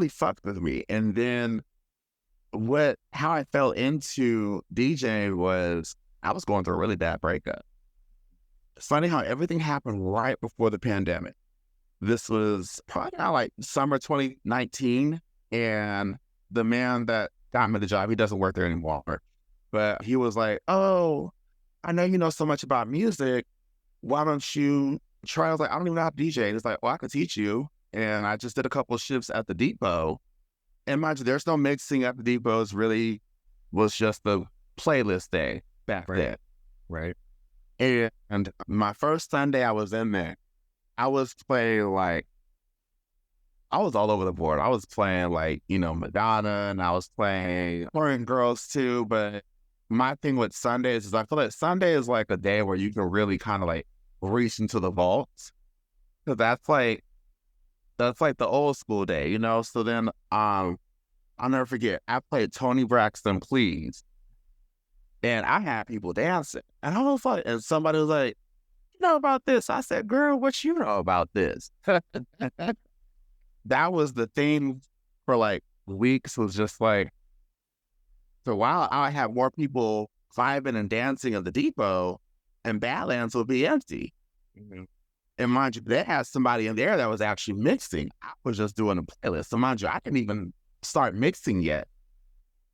fucked with me. And then how I fell into DJing was I was going through a really bad breakup. It's funny how everything happened right before the pandemic. This was probably now like summer 2019, and the man that got me the job, he doesn't work there anymore, but he was like, "Oh, I know you know so much about music. Why don't you try?" I was like, "I don't even know how to DJ." He's like, "Well, I can teach you." And I just did a couple of shifts at the Depot. And mind you, there's no mixing at the Depot. It really was just the playlist day back then. Right. And my first Sunday I was in there, I was playing like, I was all over the board. I was playing like, Madonna, and I was playing foreign girls too. But my thing with Sundays is I feel like Sunday is like a day where you can really kind of like reach into the vaults. Cause that's like the old school day, So then I'll never forget, I played Tony Braxton Please. And I had people dancing. And I was like, and somebody was like, "You know about this?" I said, "Girl, what you know about this?" That was the theme for like weeks, was just like, so while I had more people vibing and dancing at the Depot, and Badlands would be empty. Mm-hmm. And mind you, they had somebody in there that was actually mixing. I was just doing a playlist. So mind you, I didn't even start mixing yet.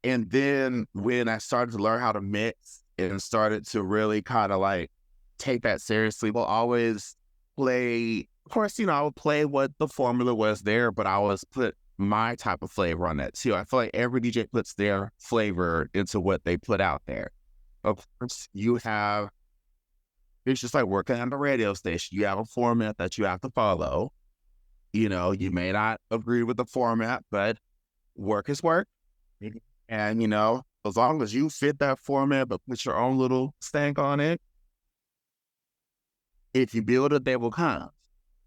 And then when I started to learn how to mix and started to really kind of like take that seriously, we'll always play, of course, I would play what the formula was there, but I always put my type of flavor on that too. I feel like every DJ puts their flavor into what they put out there. Of course, it's just like working on the radio station. You have a format that you have to follow. You may not agree with the format, but work is work. And, as long as you fit that format, but put your own little stank on it, if you build it, they will come.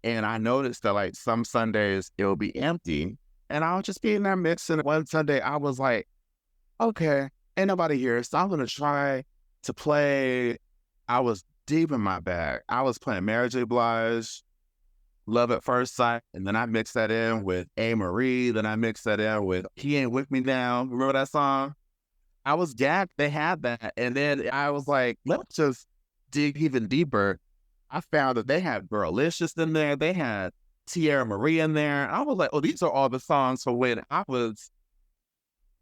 And I noticed that like some Sundays it will be empty, and I'll just be in there mixing. One Sunday I was like, okay, ain't nobody here, so I'm going to try to play. I was deep in my bag. I was playing Mary J. Blige, Love at First Sight, and then I mixed that in with A. Marie, then I mixed that in with He Ain't With Me Now. Remember that song? I was gagged they had that, and then I was like, let's just dig even deeper. I found that they had Girlicious in there, they had Tierra Marie in there. And I was like, oh, these are all the songs for when I was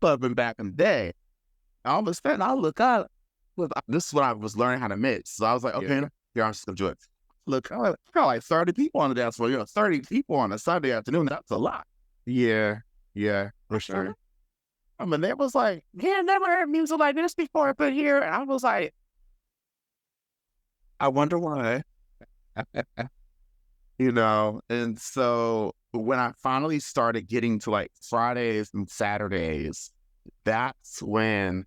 clubbing back in the day. All of a sudden, I look up. This is when I was learning how to mix. So I was like, okay, here, I'm just going to do it. Look, I got like 30 people on the dance floor. 30 people on a Sunday afternoon. That's a lot. Yeah, for sure. I mean, they was like, yeah, never heard music like this before, but here. And I was like, I wonder why. And so when I finally started getting to like Fridays and Saturdays, that's when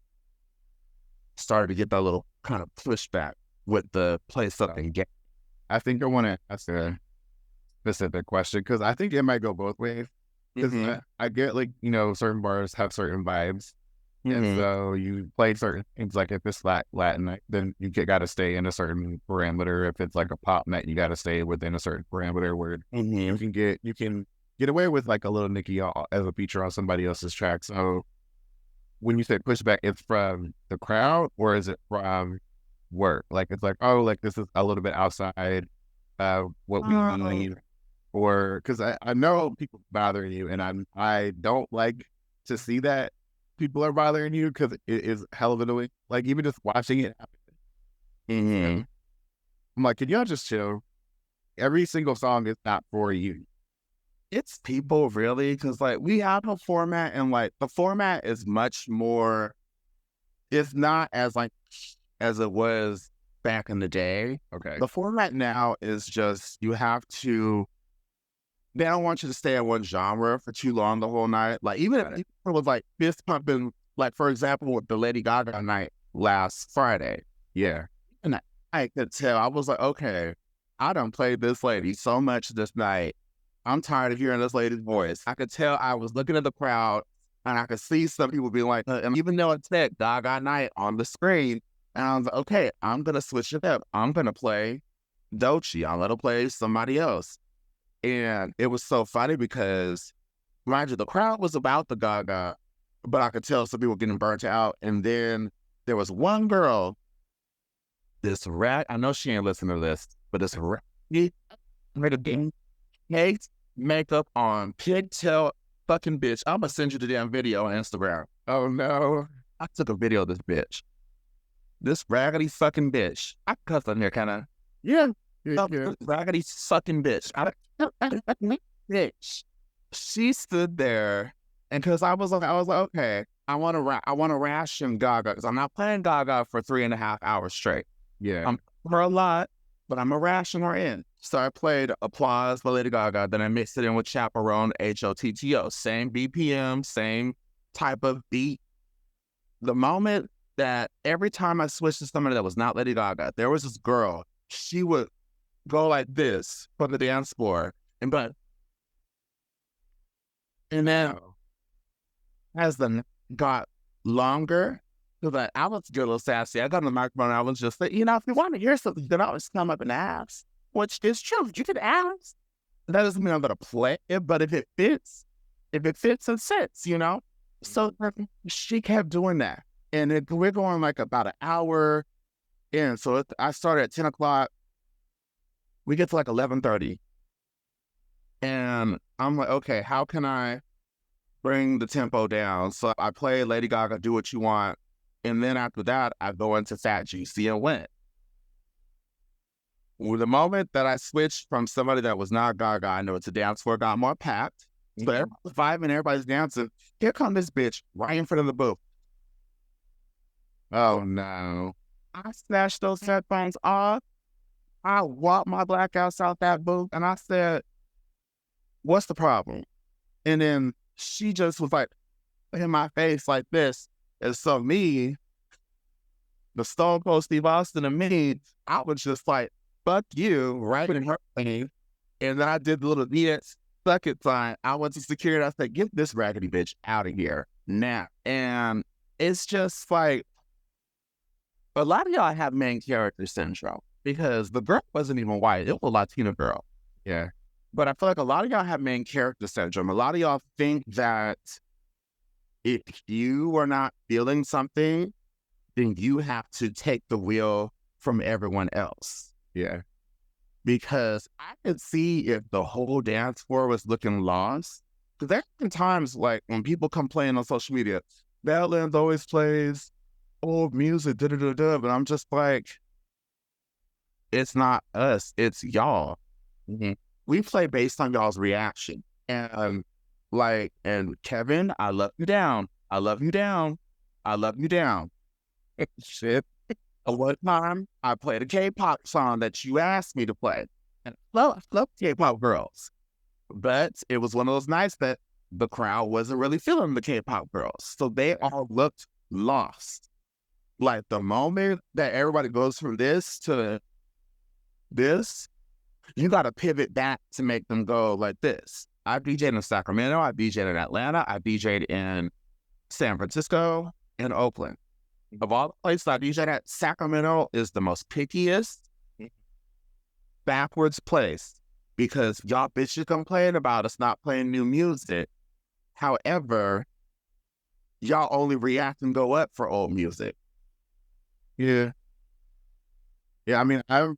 I started to get that little kind of pushback with the place that I get. I think I want to ask a specific question because I think it might go both ways. Because I get like, certain bars have certain vibes. And so you play certain things, like if it's Latin night, then you got to stay in a certain parameter. If it's like a pop night, you got to stay within a certain parameter where you can get away with like a little Nicki as a feature on somebody else's track. So when you say pushback, it's from the crowd or is it from work? Like it's like, oh, like this is a little bit outside what we need, or because I know people bothering you, and I don't like to see that people are bothering you because it is hell of annoying. Like even just watching it happen. I'm like, can y'all just chill? Every single song is not for you. It's people really, because like we have a format, and like the format is much more. It's not as like as it was back in the day. Okay. The format now is just you have to. They don't want you to stay in one genre for too long the whole night. Like even if it was like fist pumping, like for example with the Lady Gaga night last Friday. Yeah. And I could tell, I was like, okay, I done played this lady so much this night. I'm tired of hearing this lady's voice. I could tell I was looking at the crowd and I could see some people being like, and even though it said Gaga night on the screen, and I was like, okay, I'm going to switch it up. I'm going to play Doechii. I'm going to play somebody else. And it was so funny because, mind you, the crowd was about the Gaga, but I could tell some people were getting burnt out. And then there was one girl, I know she ain't listening to this, but this makeup on pigtail fucking bitch. I'm gonna send you the damn video on Instagram. Oh no. I took a video of this bitch. This raggedy fucking bitch. I cuss on there kind of. Yeah. Raggedy sucking bitch. Bitch. She stood there, and because I was like, okay, I want to ration Gaga because I'm not playing Gaga for 3.5 hours straight. Yeah, I'm her a lot, but I'm a ration her in. So I played Applause by Lady Gaga, then I mixed it in with Chaperone, HOTTO, same BPM, same type of beat. The moment that every time I switched to somebody that was not Lady Gaga, there was this girl. She would go like this from the dance floor, and then as the got longer, because I was a little sassy. I got on the microphone and I was just like, if you want to hear something, you can always come up and ask, which is true. You can ask. That doesn't mean I'm going to play it, but if it fits and sits, So she kept doing that. And we're going like about an hour in. So I started at 10 o'clock. We get to like 11:30. And I'm like, okay, how can I bring the tempo down? So I play Lady Gaga, Do What You Want. And then after that, I go into Fat Juicy and Wet. Well, the moment that I switched from somebody that was not Gaga, I know it's a dance floor, got more packed. So everybody's vibing, everybody's dancing. Here come this bitch right in front of the booth. Oh no. I snatched those headphones off. I walked my black ass out that booth and I said, what's the problem? And then she just was like in my face like this. And so me, the Stone Cold Steve Austin and me, I was just like, fuck you, right in her face. And then I did the little dance, suck it sign. I went to security. I said, get this raggedy bitch out of here now. And it's just like, a lot of y'all have main character syndrome because the girl wasn't even white. It was a Latina girl. Yeah. But I feel like a lot of y'all have main character syndrome. A lot of y'all think that if you are not feeling something, then you have to take the wheel from everyone else. Yeah. because I could see if the whole dance floor was looking lost. Because there's been times like when people complain on social media, Badlands always plays old music, da da da da. But I'm just like, it's not us, it's y'all. Mhm. We play based on y'all's reaction. And like, and Kevin, I love you down. I love you down. I love you down. Shit. One time I played a K-pop song that you asked me to play. And I love K-pop girls. But it was one of those nights that the crowd wasn't really feeling the K-pop girls. So they all looked lost. Like the moment that everybody goes from this to this, you got to pivot back to make them go like this. I DJ'd in Sacramento, I DJ'd in Atlanta, I DJ'd in San Francisco and Oakland. Of all the places I DJ'd at, Sacramento is the most pickiest, backwards place because y'all bitches complain about us not playing new music. However, y'all only react and go up for old music. Yeah. Yeah, I mean, I've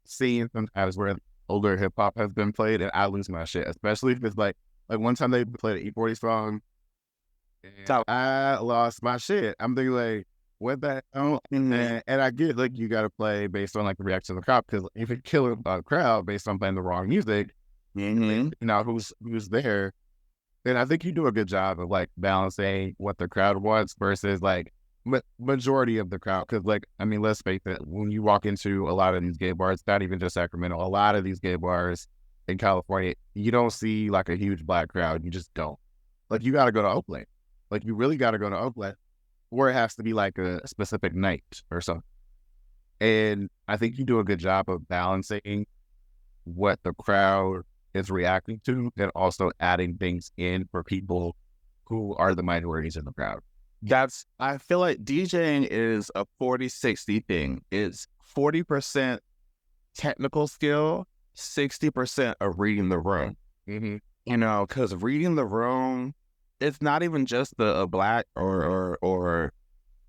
seen sometimes where older hip hop has been played and I lose my shit, especially if it's like one time they played an E40 song and So, I lost my shit. I'm thinking like, what the hell? And I get like you got to play based on like the reaction of the crowd because if you kill a crowd based on playing the wrong music, you know who's there, then I think you do a good job of like balancing what the crowd wants versus like majority of the crowd. Because like I mean, let's face it, when you walk into a lot of these gay bars, not even just Sacramento, a lot of these gay bars in California, you don't see like a huge black crowd. You just don't. Like you got to go to Oakland. Like you really got to go to Oakland, or it has to be like a specific night or something. And I think you do a good job of balancing what the crowd is reacting to and also adding things in for people who are the minorities in the crowd. I feel like DJing is a 40-60 thing. It's 40% technical skill, 60% of reading the room. Mm-hmm. You know, because reading the room, it's not even just a black or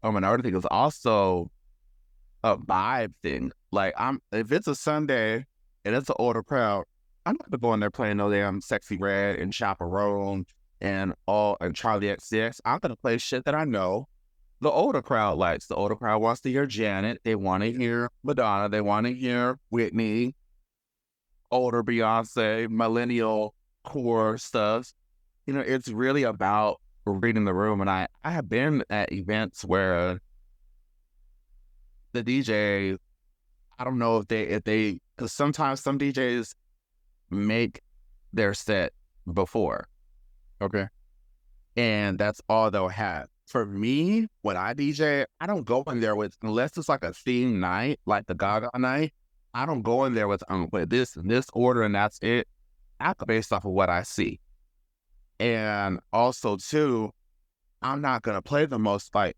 a minority thing. It's also a vibe thing. Like if it's a Sunday and it's an older crowd, I'm not gonna go in there playing no damn Sexy Red and Chaperone and Charlie XCX. I'm gonna play shit that I know the older crowd likes. The older crowd wants to hear Janet. They want to hear Madonna. They want to hear Whitney, older Beyonce, millennial core stuff. You know, it's really about reading the room. And I have been at events where the DJ, I don't know if they, because sometimes some DJs make their set before. Okay. And that's all they'll have. For me, when I DJ, I don't go in there with, unless it's like a theme night, like the Gaga night, I don't go in there with this in this order and that's it. I go based off of what I see. And also too, I'm not gonna play the most like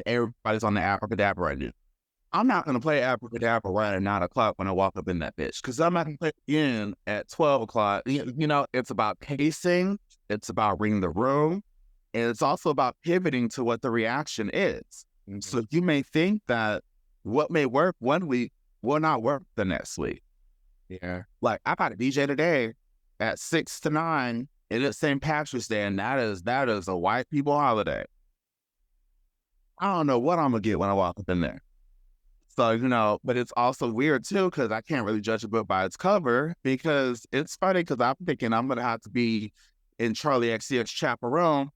everybody's on the Abracadabra right now. I'm not gonna play Abracadabra right at 9 o'clock when I walk up in that bitch, because I'm not gonna play it again at 12 o'clock. You know, it's about pacing, it's about reading the room, and it's also about pivoting to what the reaction is. Mm-hmm. So you may think that what may work one week will not work the next week. Yeah. Like I got a DJ today at 6 to 9, and it's St. Patrick's Day, and that is a white people holiday. I don't know what I'm gonna get when I walk up in there. So, you know, but it's also weird too, because I can't really judge a book by its cover, because it's funny because I'm thinking I'm gonna have to be in Charlie XCX Chaperone.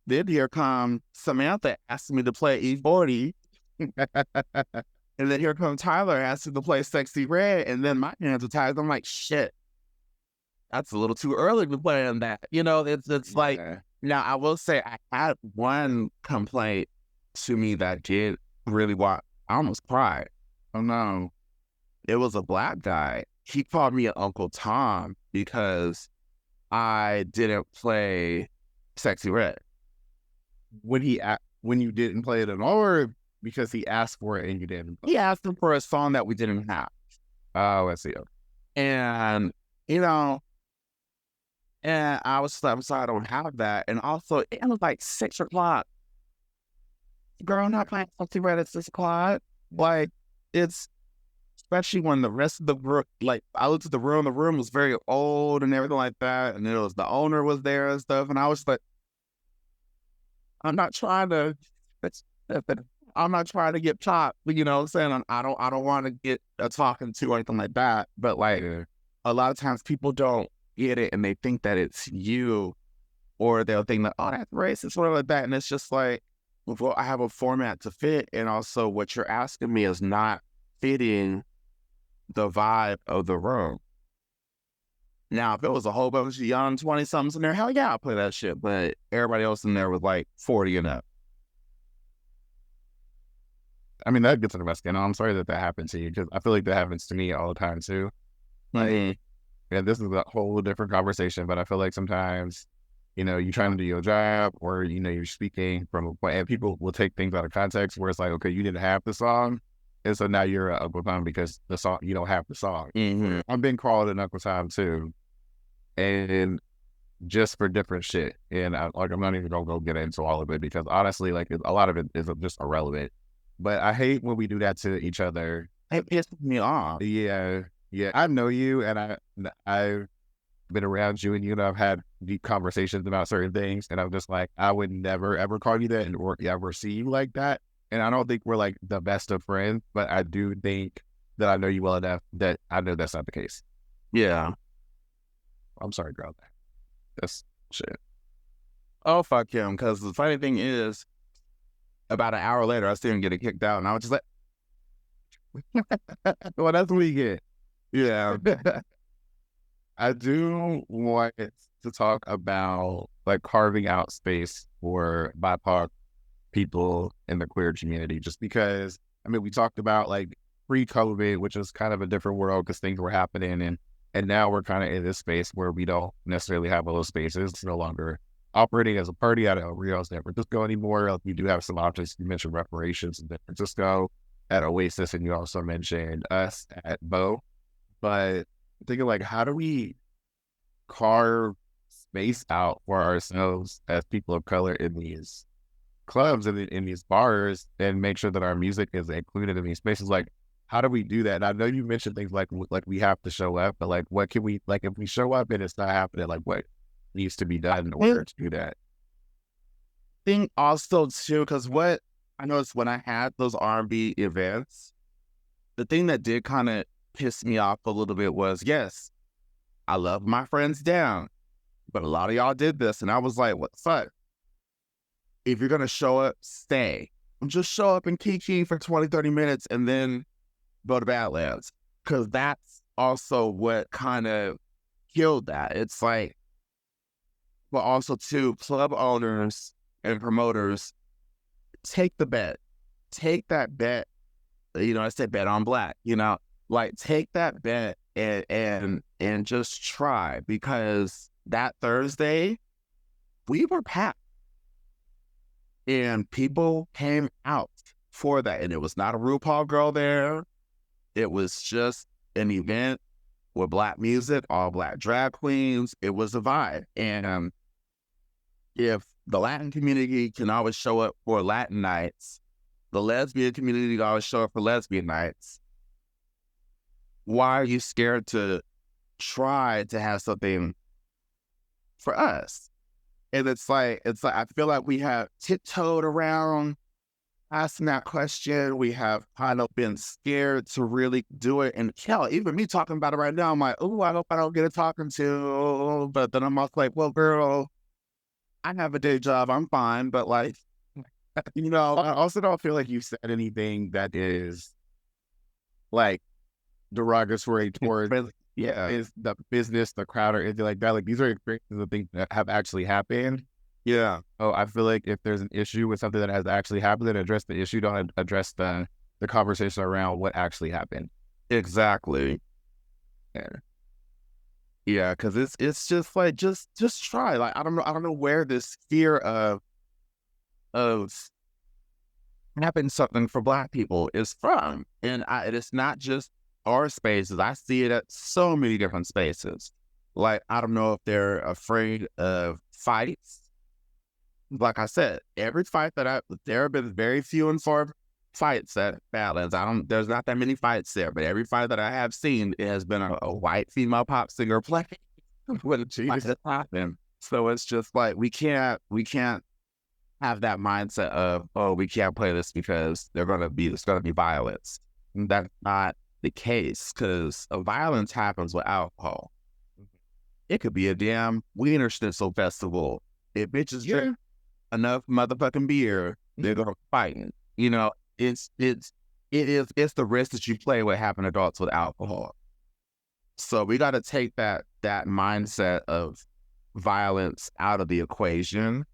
Then here comes Samantha asking me to play E40. And then here comes Tyler asking to play Sexy Red, and then my hands are tied. I'm like, shit, that's a little too early to play on that. You know, it's like, now I will say I had one complaint to me that did really want, I almost cried. Oh no. It was a black guy. He called me Uncle Tom because I didn't play Sexy Red. When you didn't play it at all, or because he asked for it and you didn't? He asked him for a song that we didn't have. Oh, I see. And, you know, and I was like, I'm sorry, I don't have that. And also, it was like 6 o'clock. Girl, I'm not playing Sexy Red at 6 o'clock. Like, it's especially when the rest of the room, like I looked at the room was very old and everything like that, and it was the owner was there and stuff, and I was like, I'm not trying to, it's, I'm not trying to get chopped, you know what I'm saying? I don't want to get a talking to or anything like that, but like a lot of times people don't get it and they think that it's you, or they'll think that, oh, that's racist, whatever like that, and it's just like, well, I have a format to fit, and also what you're asking me is not fitting the vibe of the room. Now, if it was a whole bunch of young 20-somethings in there, hell yeah, I'll play that shit. But everybody else in there was like 40 and up. I mean, that gets under my skin. I'm sorry that happened to you, because I feel like that happens to me all the time too. Like, yeah, this is a whole different conversation, but I feel like sometimes, you know, you're trying to do your job, or, you know, you're speaking from a point, and people will take things out of context where it's like, okay, you didn't have the song, and so now you're an Uncle Tom because the song, you don't have the song. I've been called an Uncle Tom too, and just for different shit. And I'm not even gonna go get into all of it, because honestly, like, a lot of it is just irrelevant. But I hate when we do that to each other. It pisses me off. Yeah. I know you, and I've been around you, and, you know, I've had deep conversations about certain things, and I'm just like, I would never ever call you that, or ever see you like that. And I don't think we're like the best of friends, but I do think that I know you well enough that I know that's not the case. Yeah. I'm sorry, girl. That's shit. Oh, fuck him. Because the funny thing is, about an hour later, I still didn't get it kicked out, and I was just like, well, that's what we get. Yeah. I do want to talk about, like, carving out space for BIPOC people in the queer community, just because, I mean, we talked about, like, pre-COVID, which is kind of a different world because things were happening, and now we're kind of in this space where we don't necessarily have all those spaces. It's no longer operating as a party out of Rio San Francisco anymore. Like, we do have some options. You mentioned reparations in San Francisco at Oasis, and you also mentioned us at Bo. But thinking, like, how do we carve space out for ourselves as people of color in these clubs and in these bars, and make sure that our music is included in these spaces? Like, how do we do that? And I know you mentioned things like we have to show up, but, like, what can we, like, if we show up and it's not happening, like, what needs to be done in order to do that? Thing also too, because what I noticed when I had those R&B events, the thing that did kind of piss me off a little bit was, yes, I love my friends down, but a lot of y'all did this, and I was like, what the fuck? If you're gonna show up, stay. Just show up and kiki for 20-30 minutes and then go to Badlands, because that's also what kind of killed that. It's like, but also too, club owners and promoters, take the bet. Take that bet. You know, I said bet on black, you know, like, take that bet and just try, because that Thursday we were packed and people came out for that. And it was not a RuPaul girl there. It was just an event with black music, all black drag queens. It was a vibe. And if the Latin community can always show up for Latin nights, the lesbian community can always show up for lesbian nights, why are you scared to try to have something for us? And it's like I feel like we have tiptoed around asking that question. We have kind of been scared to really do it. And hell, even me talking about it right now, I'm like, oh, I hope I don't get a talking to. But then I'm also like, well, girl, I have a day job. I'm fine. But, like, you know, I also don't feel like you said anything that is, like, derogatory towards is the business, the crowd, or anything like that. Like, these are experiences of things that have actually happened. Yeah. Oh, I feel like if there's an issue with something that has actually happened, then address the issue. Don't address the conversation around what actually happened. Exactly. Yeah, because it's just like, just try. Like, I don't know where this fear of having something for black people is from. And it's not just our spaces. I see it at so many different spaces. Like, I don't know if they're afraid of fights. Like I said, every fight that there have been very few and far fights at Badlands. There's not that many fights there, but every fight that I have seen, it has been a white female pop singer playing when fight has happened. So it's just like, we can't have that mindset of, oh, we can't play this because there's going to be violence. And that's not the case, because violence happens with alcohol. It could be a damn Wiener Schnitzel festival. If bitches drink enough motherfucking beer, they're gonna fight. You know, it's the risk that you play with having adults with alcohol. So we got to take that mindset of violence out of the equation.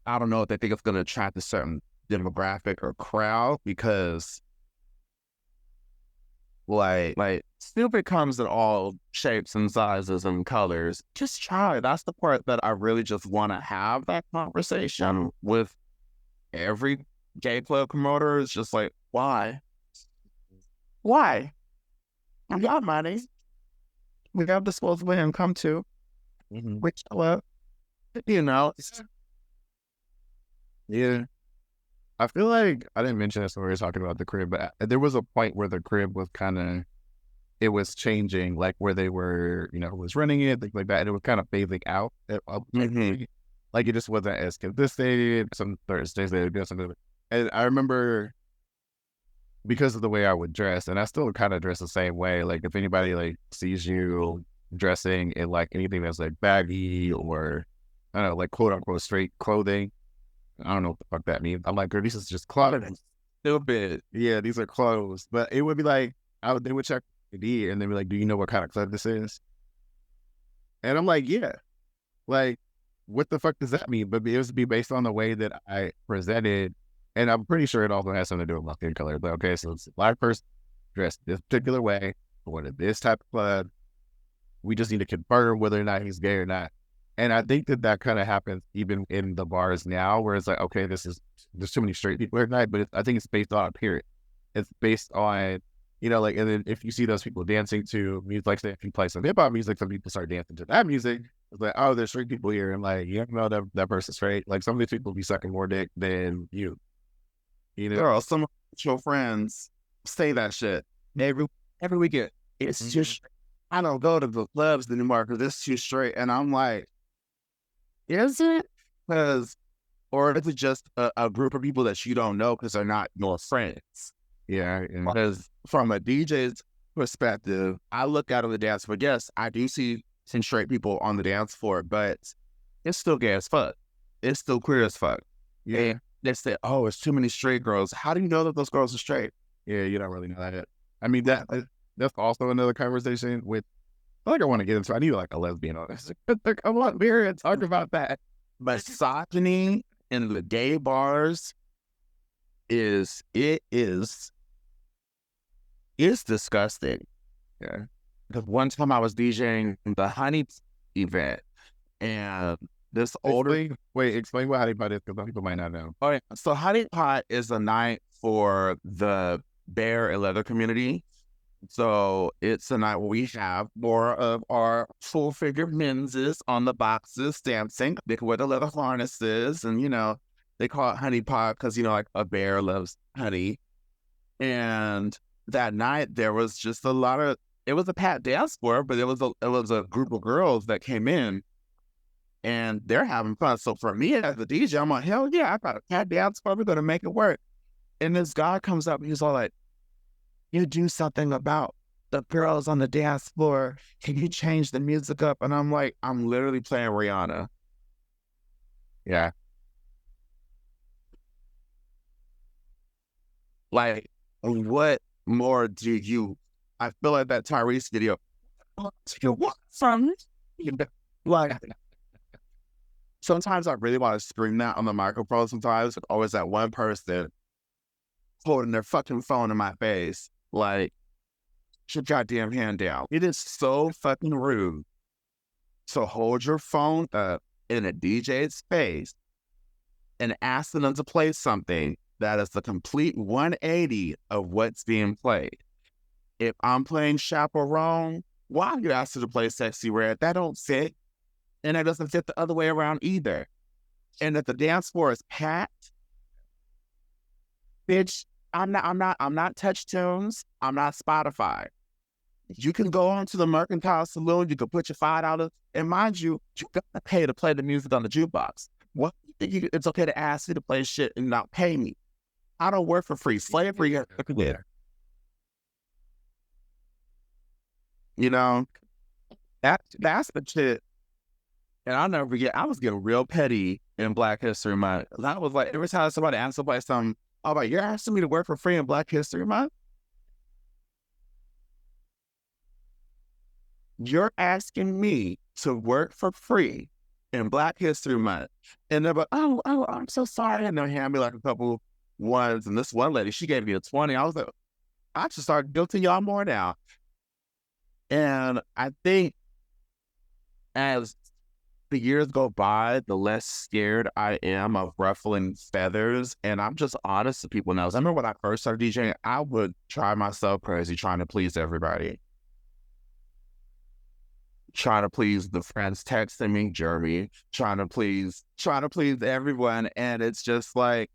I don't know if they think it's going to attract a certain demographic or crowd, because like stupid comes in all shapes and sizes and colors. Just try. That's the part that I really just want to have that conversation with every gay club promoter. Is just like, why? We got money. We got disposable income too. Which club? You know. Yeah. I feel like I didn't mention this when we were talking about the crib, but there was a point where the crib was it was changing, like where they were, was running it, things like that. And it was kind of phasing out. Like it just wasn't as consistent. Some Thursdays they would do something. And I remember, because of the way I would dress, and I still kind of dress the same way. Like if anybody like sees you dressing in like anything that's like baggy or, I don't know, like quote unquote straight clothing, I don't know what the fuck that means. I'm like, girl, this is just clothes. Stupid. Yeah, these are clothes. But it would be like, they would check ID and they'd be like, do you know what kind of clothes this is? And I'm like, yeah. Like, what the fuck does that mean? But it was to be based on the way that I presented. And I'm pretty sure it also has something to do with my skin color. But okay, so it's a black person dressed this particular way, going to this type of club. We just need to confirm whether or not he's gay or not. And I think that kind of happens even in the bars now, where it's like, okay, there's too many straight people at night, but I think it's based on appearance. It's based on, like, and then if you see those people dancing to music, like say if you play some hip hop music, some people start dancing to that music. It's like, oh, there's straight people here, and like, you know that person's straight. Like some of these people be sucking more dick than you. Girl, some of your friends say that shit every weekend. It's just, I don't go to the clubs anymore because it's too straight, and I'm like, is it? Or is it just a group of people that you don't know because they're not your friends? Yeah. Because from a DJ's perspective, I look out on the dance floor. Yes, I do see some straight people on the dance floor, but it's still gay as fuck. It's still queer as fuck. Yeah. And they say, oh, it's too many straight girls. How do you know that those girls are straight? Yeah, you don't really know that yet. I mean, that's also another conversation with, I think I want to get into. I need like a lesbian on this. Come on here and talk about that. Misogyny in the gay bars is disgusting. Yeah. Because one time I was DJing the Honey event, and this explain what Honey Pot is, because some people might not know. Oh yeah. So Honey Pot is a night for the bear and leather community. So it's a night where we have more of our full-figure menses on the boxes dancing. They can wear the leather harnesses, and they call it Honey Pot because like a bear loves honey. And that night there was just a lot of, it was a packed dance floor, but it was a group of girls that came in, and they're having fun. So for me as the DJ, I'm like, hell yeah, I got a packed dance floor. We're gonna make it work. And this guy comes up and he's all like, you do something about the girls on the dance floor. Can you change the music up? And I'm like, I'm literally playing Rihanna. Yeah. Like, what more do you? I feel like that Tyrese video. What from? Like, sometimes I really want to scream that on the microphone. Sometimes there's always that one person holding their fucking phone in my face. Like, your goddamn hand down. It is so fucking rude to hold your phone up in a DJ's face and ask them to play something that is the complete 180 of what's being played. If I'm playing Chaperone, why are you asking to play Sexy Red? That don't fit. And that doesn't fit the other way around either. And if the dance floor is packed, bitch, I'm not Touch Tunes. I'm not Spotify. You can go on to the Mercantile Saloon. You can put your $5, and mind you, you gotta pay to play the music on the jukebox. What? It's okay to ask me to play shit and not pay me. I don't work for free. Slavery, you know. That's the shit. And I'll never forget. I was getting real petty in Black History Month. I was like, every time somebody asked somebody something, I'm like, you're asking me to work for free in Black History Month? You're asking me to work for free in Black History Month. And they're like, oh, I'm so sorry. And they'll hand me like a couple ones. And this one lady, she gave me a 20. I was like, I should start guilting y'all more now. And I think as the years go by, the less scared I am of ruffling feathers. And I'm just honest to people now. I remember when I first started DJing, I would try myself crazy trying to please everybody. Trying to please the friends texting me, Jeremy, trying to please everyone. And it's just like,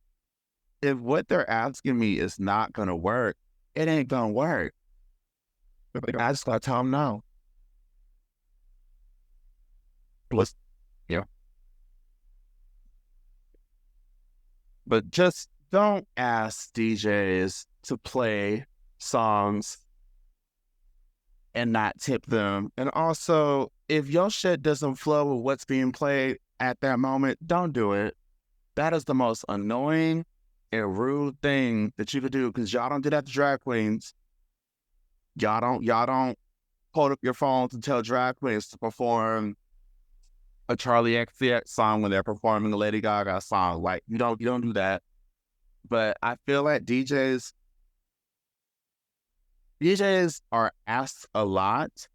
if what they're asking me is not going to work, it ain't going to work. I just got to tell them no. Yeah. But just don't ask DJs to play songs and not tip them. And also, if your shit doesn't flow with what's being played at that moment, don't do it. That is the most annoying and rude thing that you could do, because y'all don't do that to drag queens. Y'all don't hold up your phones and tell drag queens to perform a Charlie XCX song when they're performing a Lady Gaga song. Like, you don't do that. But I feel like DJs are asked a lot,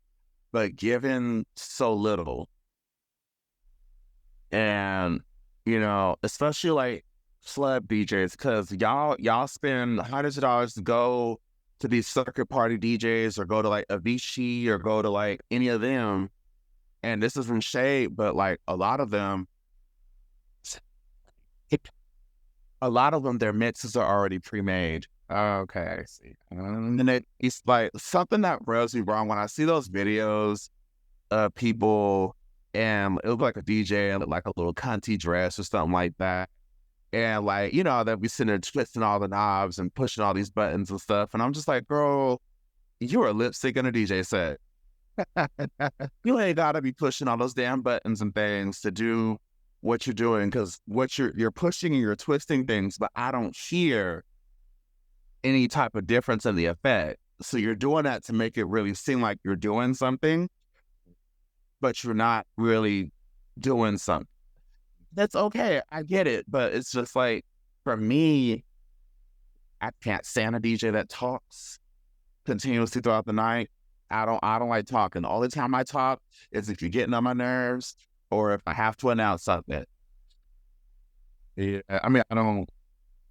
but given so little. And, especially like celeb DJs, because y'all spend hundreds of dollars to go to these circuit party DJs or go to like Avicii or go to like any of them. And this isn't shade, but like a lot of them, their mixes are already pre-made. Okay, I see. And it's like something that rubs me wrong when I see those videos of people, and it was like a DJ in like a little cunty dress or something like that. And like, they'll be sitting there twisting all the knobs and pushing all these buttons and stuff. And I'm just like, girl, you're a lip sync in a DJ set. You ain't gotta be pushing all those damn buttons and things to do what you're doing, because what you're pushing and you're twisting things, but I don't hear any type of difference in the effect. So you're doing that to make it really seem like you're doing something, but you're not really doing something. That's okay, I get it, but it's just like, for me, I can't stand a DJ that talks continuously throughout the night. I don't like talking. The only time I talk is if you're getting on my nerves or if I have to announce something. Yeah, I mean, I don't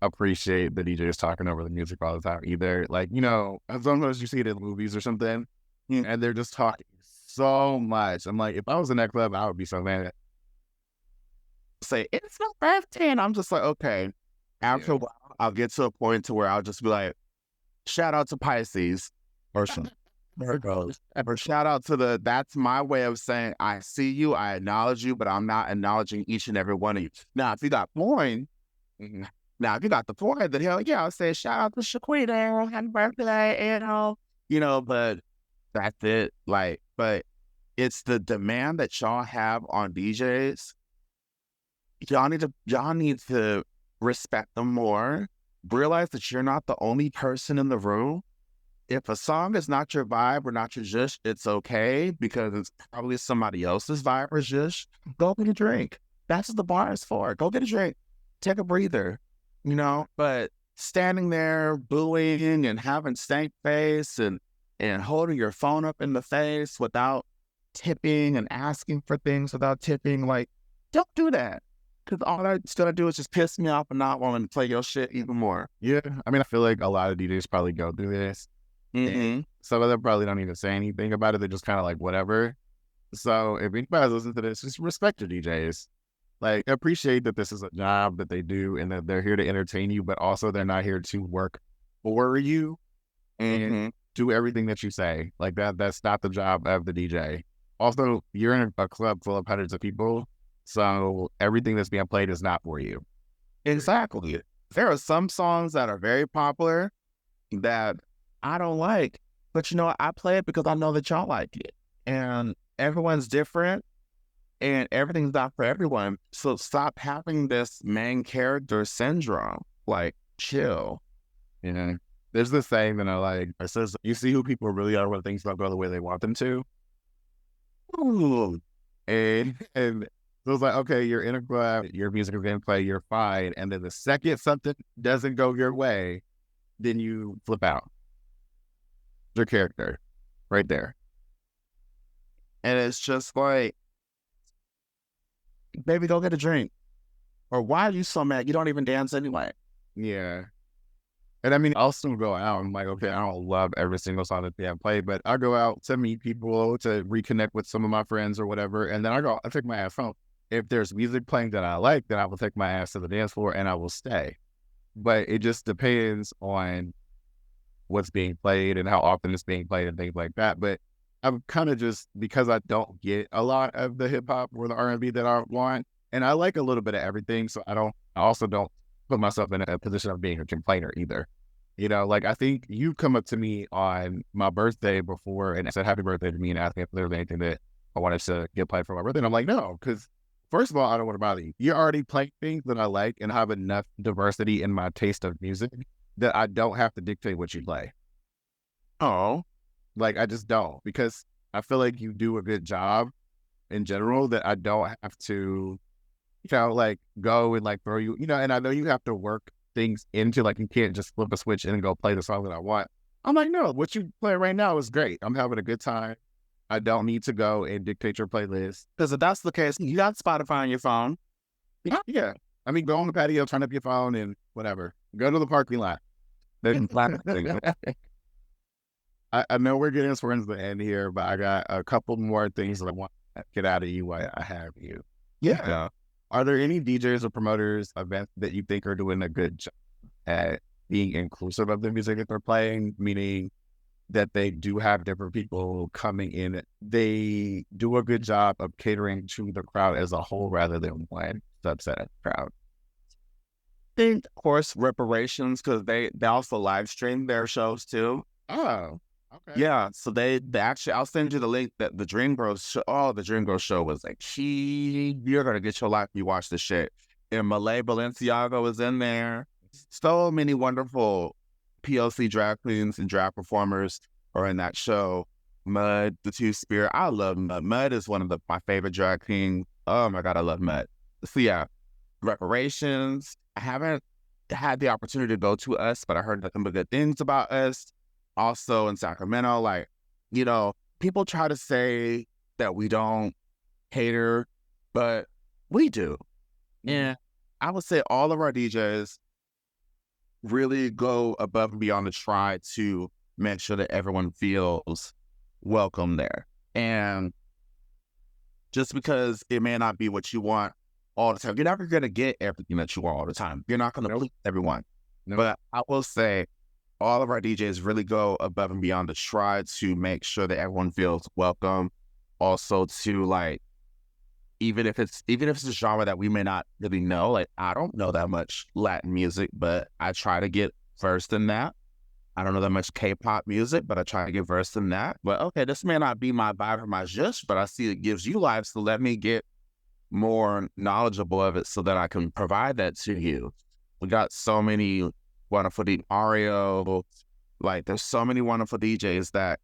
appreciate the DJs talking over the music all the time either. Like, sometimes you see it in movies or something, and they're just talking so much. I'm like, if I was in that club, I would be so mad. Say, it's my birthday, and I'm just like, okay. After a while, I'll get to a point to where I'll just be like, shout out to Pisces or something. Or shout out to that's my way of saying, I see you, I acknowledge you, but I'm not acknowledging each and every one of you. Now, if you got porn, then hell yeah, I'll say, shout out to Shaquita, happy birthday, but that's it. Like, but it's the demand that y'all have on DJs. Y'all need to respect them more. Realize that you're not the only person in the room. If a song is not your vibe or not your zhish, it's okay, because it's probably somebody else's vibe or zhish. Go get a drink. That's what the bar is for. Go get a drink. Take a breather, But standing there booing and having stank face and holding your phone up in the face without tipping and asking for things without tipping, like, don't do that. Because all that's going to do is just piss me off and not wanting to play your shit even more. Yeah, I mean, I feel like a lot of DJs probably go through this. Mm-hmm. Some of them probably don't even say anything about it. They're just kind of like, whatever. So if anybody's listening to this, just respect your DJs. Like, appreciate that this is a job that they do and that they're here to entertain you, but also they're not here to work for you and Mm-hmm. do everything that you say. Like that's not the job of the DJ. Also, you're in a club full of hundreds of people, so everything that's being played is not for you. Exactly. There are some songs that are very popular that I don't like, but I play it because I know that y'all like it. And everyone's different and everything's not for everyone. So stop having this main character syndrome. Like, chill. You know, there's this saying that I like. It says, "You see who people really are when things don't go the way they want them to." Ooh. And so it's like, okay, you're in a club, your music is being played, you're fine, and then the second something doesn't go your way, then you flip out. Your character, right there. And it's just like, baby, go get a drink. Or why are you so mad? You don't even dance anyway. Yeah. And I mean, I'll still go out. I'm like, okay, I don't love every single song that they have played, but I go out to meet people, to reconnect with some of my friends or whatever. And then I take my ass home. If there's music playing that I like, then I will take my ass to the dance floor and I will stay. But it just depends on what's being played and how often it's being played and things like that. But I'm kind of just, because I don't get a lot of the hip hop or the R&B that I want, and I like a little bit of everything. So I also don't put myself in a position of being a complainer either. Like I think you come up to me on my birthday before and said happy birthday to me and asked me if there was anything that I wanted to get played for my birthday. And I'm like, no, because first of all, I don't want to bother you. You're already playing things that I like and have enough diversity in my taste of music that I don't have to dictate what you play. Oh, Like I just don't, because I feel like you do a good job in general that I don't have to, like go and like throw you, and I know you have to work things into, like you can't just flip a switch and go play the song that I want. I'm like, no, what you play right now is great. I'm having a good time. I don't need to go and dictate your playlist. because if that's the case, you got Spotify on your phone. Yeah. I mean, go on the patio, turn up your phone and whatever. Go to the parking lot. I know we're getting towards the end here, but I got a couple more things that I want to get out of you while I have you. Yeah. Are there any DJs or promoters events that you think are doing a good job at being inclusive of the music that they're playing, meaning that they do have different people coming in? They do a good job of catering to the crowd as a whole rather than one subset of the crowd. Think, of course, reparations, because they also live stream their shows too. Oh, okay. Yeah, so they actually, I'll send you the link that the Dreamgirls show. Oh, the Dreamgirls show was like, you're gonna get your life if you watch this shit. And Malay Balenciaga was in there. So many wonderful POC drag queens and drag performers are in that show. Mud, the Two Spirit. I love Mud. Mud is one of my favorite drag queens. Oh my God, I love Mud. So yeah, reparations. I haven't had the opportunity to go to us, but I heard nothing but good things about us. Also in Sacramento, like, people try to say that we don't cater, but we do. And I would say all of our DJs really go above and beyond to try to make sure that everyone feels welcome there. And just because it may not be what you want all the time, you're never going to get everything that you want all the time. You're not going to please everyone. But I will say all of our DJs really go above and beyond to try to make sure that everyone feels welcome. Also to, like, even if it's a genre that we may not really know, like I don't know that much Latin music, but I try to get versed in that. I don't know that much K-pop music, but I try to get versed in that. But okay, this may not be my vibe or my zhuzh, but I see it gives you life, so let me get more knowledgeable of it so that I can provide that to you. We got so many wonderful Mario, like there's so many wonderful DJs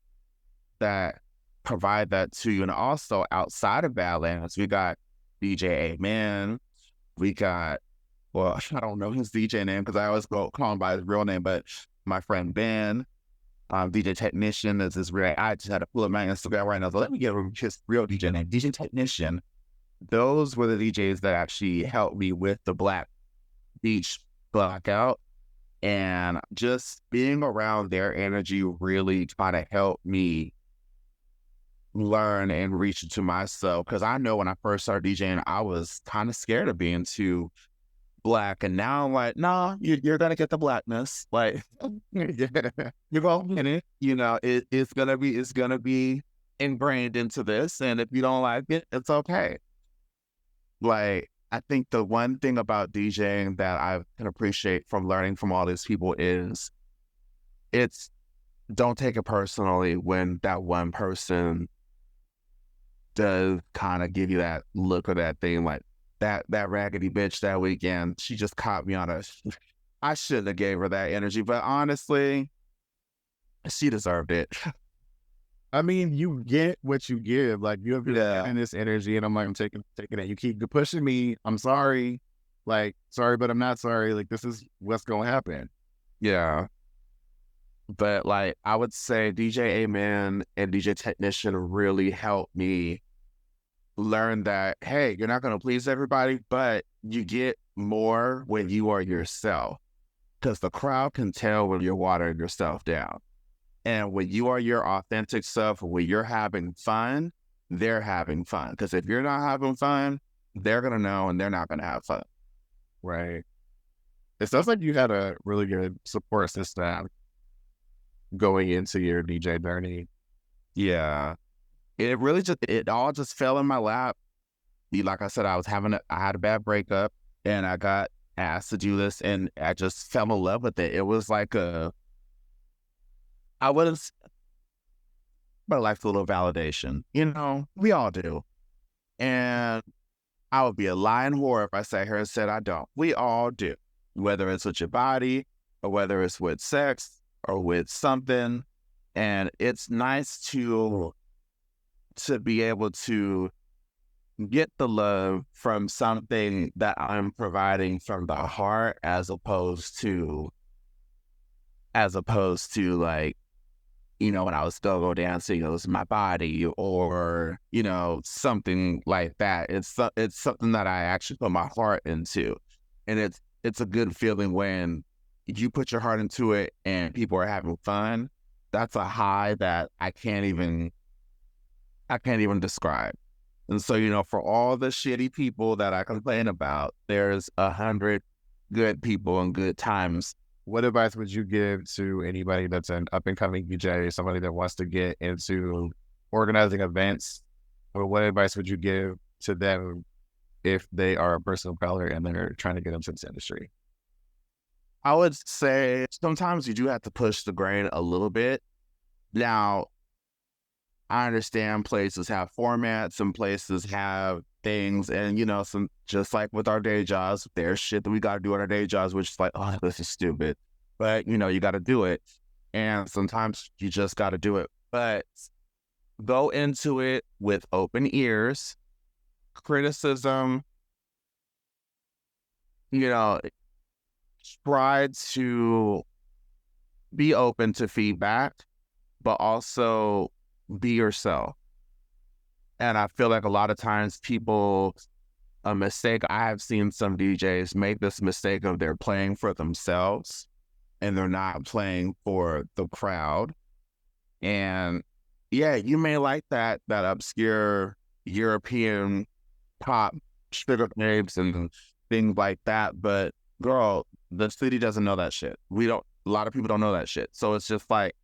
that provide that to you. And also outside of Badlands, we got DJ Amen. We got, well, I don't know his DJ name because I always call him by his real name, but my friend Ben, DJ Technician is his real. I just had to pull up my Instagram right now, so let me get his real DJ name, DJ Technician. Those were the DJs that actually helped me with the Black Beach Blackout. And just being around their energy really kind of helped me learn and reach into myself. Because I know when I first started DJing, I was kind of scared of being too black. And now I'm like, nah, you're going to get the blackness. Like, Yeah. you're going to get it. You know, it's going to be ingrained into this. And if you don't like it, it's okay. Like, I think the one thing about DJing that I can appreciate from learning from all these people is it's don't take it personally when that one person does kind of give you that look or that thing like that raggedy bitch that weekend. She just caught me on I shouldn't have gave her that energy, but honestly, she deserved it. I mean, you get what you give. Like you have in this energy, and I'm like, I'm taking it. You keep pushing me. I'm sorry. Like, sorry, but I'm not sorry. Like, this is what's gonna happen. Yeah. But like I would say DJ Amen and DJ Technician really helped me learn that, hey, you're not gonna please everybody, but you get more when you are yourself. Because the crowd can tell when you're watering yourself down. And when you are your authentic self, when you're having fun, they're having fun. Because if you're not having fun, they're going to know and they're not going to have fun. Right. It sounds like you had a really good support system going into your DJ journey. Yeah. It all just fell in my lap. Like I said, I had a bad breakup and I got asked to do this and I just fell in love with it. It was like but like a little validation, you know, we all do. And I would be a lying whore if I sat here and said I don't. We all do, whether it's with your body or whether it's with sex or with something. And it's nice to be able to get the love from something that I'm providing from the heart as opposed to like, you know, when I was go dancing, it was my body or, you know, something like that. It's something that I actually put my heart into. And it's a good feeling when you put your heart into it and people are having fun. That's a high that I can't even describe. And so, you know, for all the shitty people that I complain about, there's 100 good people and good times. What advice would you give to anybody that's an up-and-coming DJ, somebody that wants to get into organizing events? Or what advice would you give to them if they are a person of color and they're trying to get into this industry? I would say sometimes you do have to push the grain a little bit. Now, I understand places have formats, some places have things, and you know, some just like with our day jobs, there's shit that we got to do on our day jobs, which is like, oh, this is stupid, but you know, you got to do it, and sometimes you just got to do it. But go into it with open ears, criticism. You know, try to be open to feedback, but also be yourself. And I feel like a lot of times a mistake, I have seen some DJs make this mistake of they're playing for themselves and they're not playing for the crowd. And yeah, you may like that obscure European pop sugar babes and things like that, but girl, the city doesn't know that shit. A lot of people don't know that shit. So it's just like,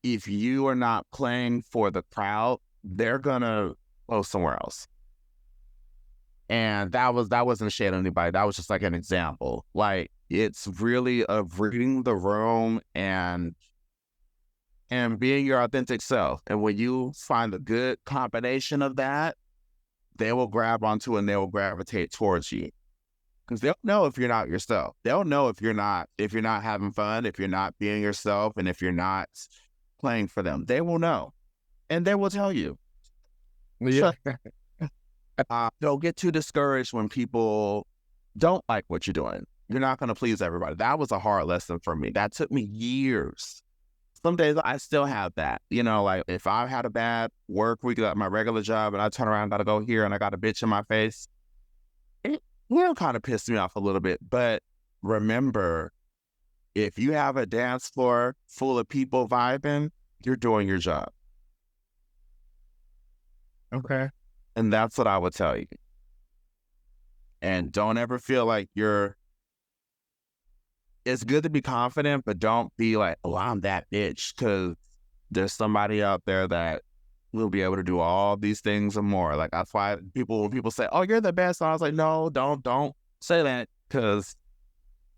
if you are not playing for the crowd, they're gonna go somewhere else. And that wasn't a shade on anybody. That was just like an example. Like, it's really of reading the room and being your authentic self. And when you find a good combination of that, they will grab onto and they will gravitate towards you. Because they'll know if you're not yourself. They'll know if you're not having fun, if you're not being yourself, and if you're not playing for them. They will know. And they will tell you. Yeah. Don't get too discouraged when people don't like what you're doing. You're not going to please everybody. That was a hard lesson for me. That took me years. Some days I still have that. You know, like if I had a bad work week at my regular job and I turn around, got to go here and I got a bitch in my face, it will kind of piss me off a little bit. But remember, if you have a dance floor full of people vibing, you're doing your job. Okay. And that's what I would tell you. And don't ever feel like it's good to be confident, but don't be like, oh, I'm that bitch, because there's somebody out there that will be able to do all these things and more. Like, that's why when people say, oh, you're the best, and I was like, no, don't say that, because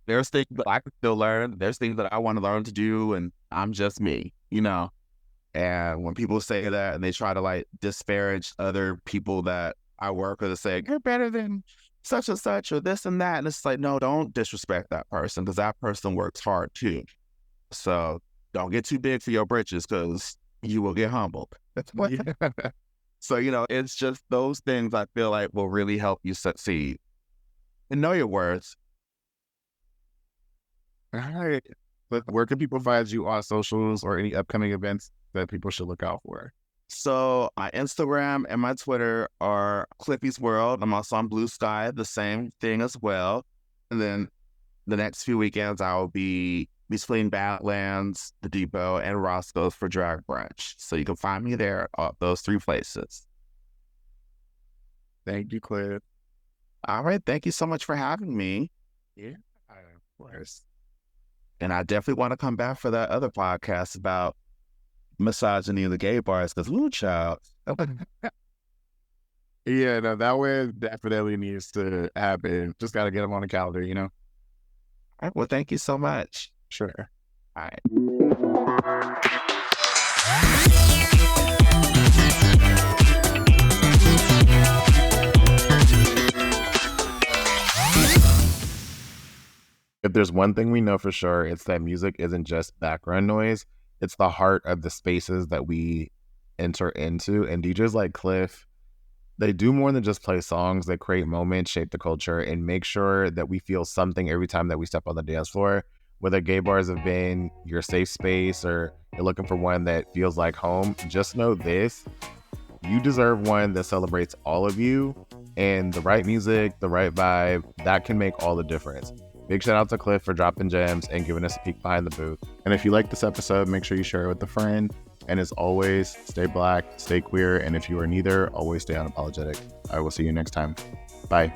there's things that I can still learn. There's things that I want to learn to do, and I'm just me, you know? And when people say that and they try to like disparage other people that I work with, and say, you're better than such and such or this and that. And it's like, no, don't disrespect that person, because that person works hard too. So don't get too big for your britches, because you will get humbled. That's what. Yeah. So, you know, it's just those things I feel like will really help you succeed. And know your worth. All right. But where can people find you on socials or any upcoming events that people should look out for? So my Instagram and my Twitter are Cliffy's World. I'm also on Blue Sky, the same thing as well. And then the next few weekends, I will be between Badlands, the Depot, and Roscoe's for Drag Brunch. So you can find me there at those 3 places. Thank you, Clif. All right. Thank you so much for having me. Yeah, of course. And I definitely want to come back for that other podcast about misogyny in the gay bars, because, ooh, child. Yeah, no, that one definitely needs to happen. Just got to get them on the calendar, you know? All right. Well, thank you so much. Sure. All right. If there's one thing we know for sure, it's that music isn't just background noise. It's the heart of the spaces that we enter into. And DJs like Clif, they do more than just play songs. They create moments, shape the culture, and make sure that we feel something every time that we step on the dance floor. Whether gay bars have been your safe space or you're looking for one that feels like home, just know this: you deserve one that celebrates all of you, and the right music, the right vibe, that can make all the difference. Big shout out to Clif for dropping gems and giving us a peek behind the booth. And if you like this episode, make sure you share it with a friend. And as always, stay Black, stay queer, and if you are neither, always stay unapologetic. I will see you next time. Bye.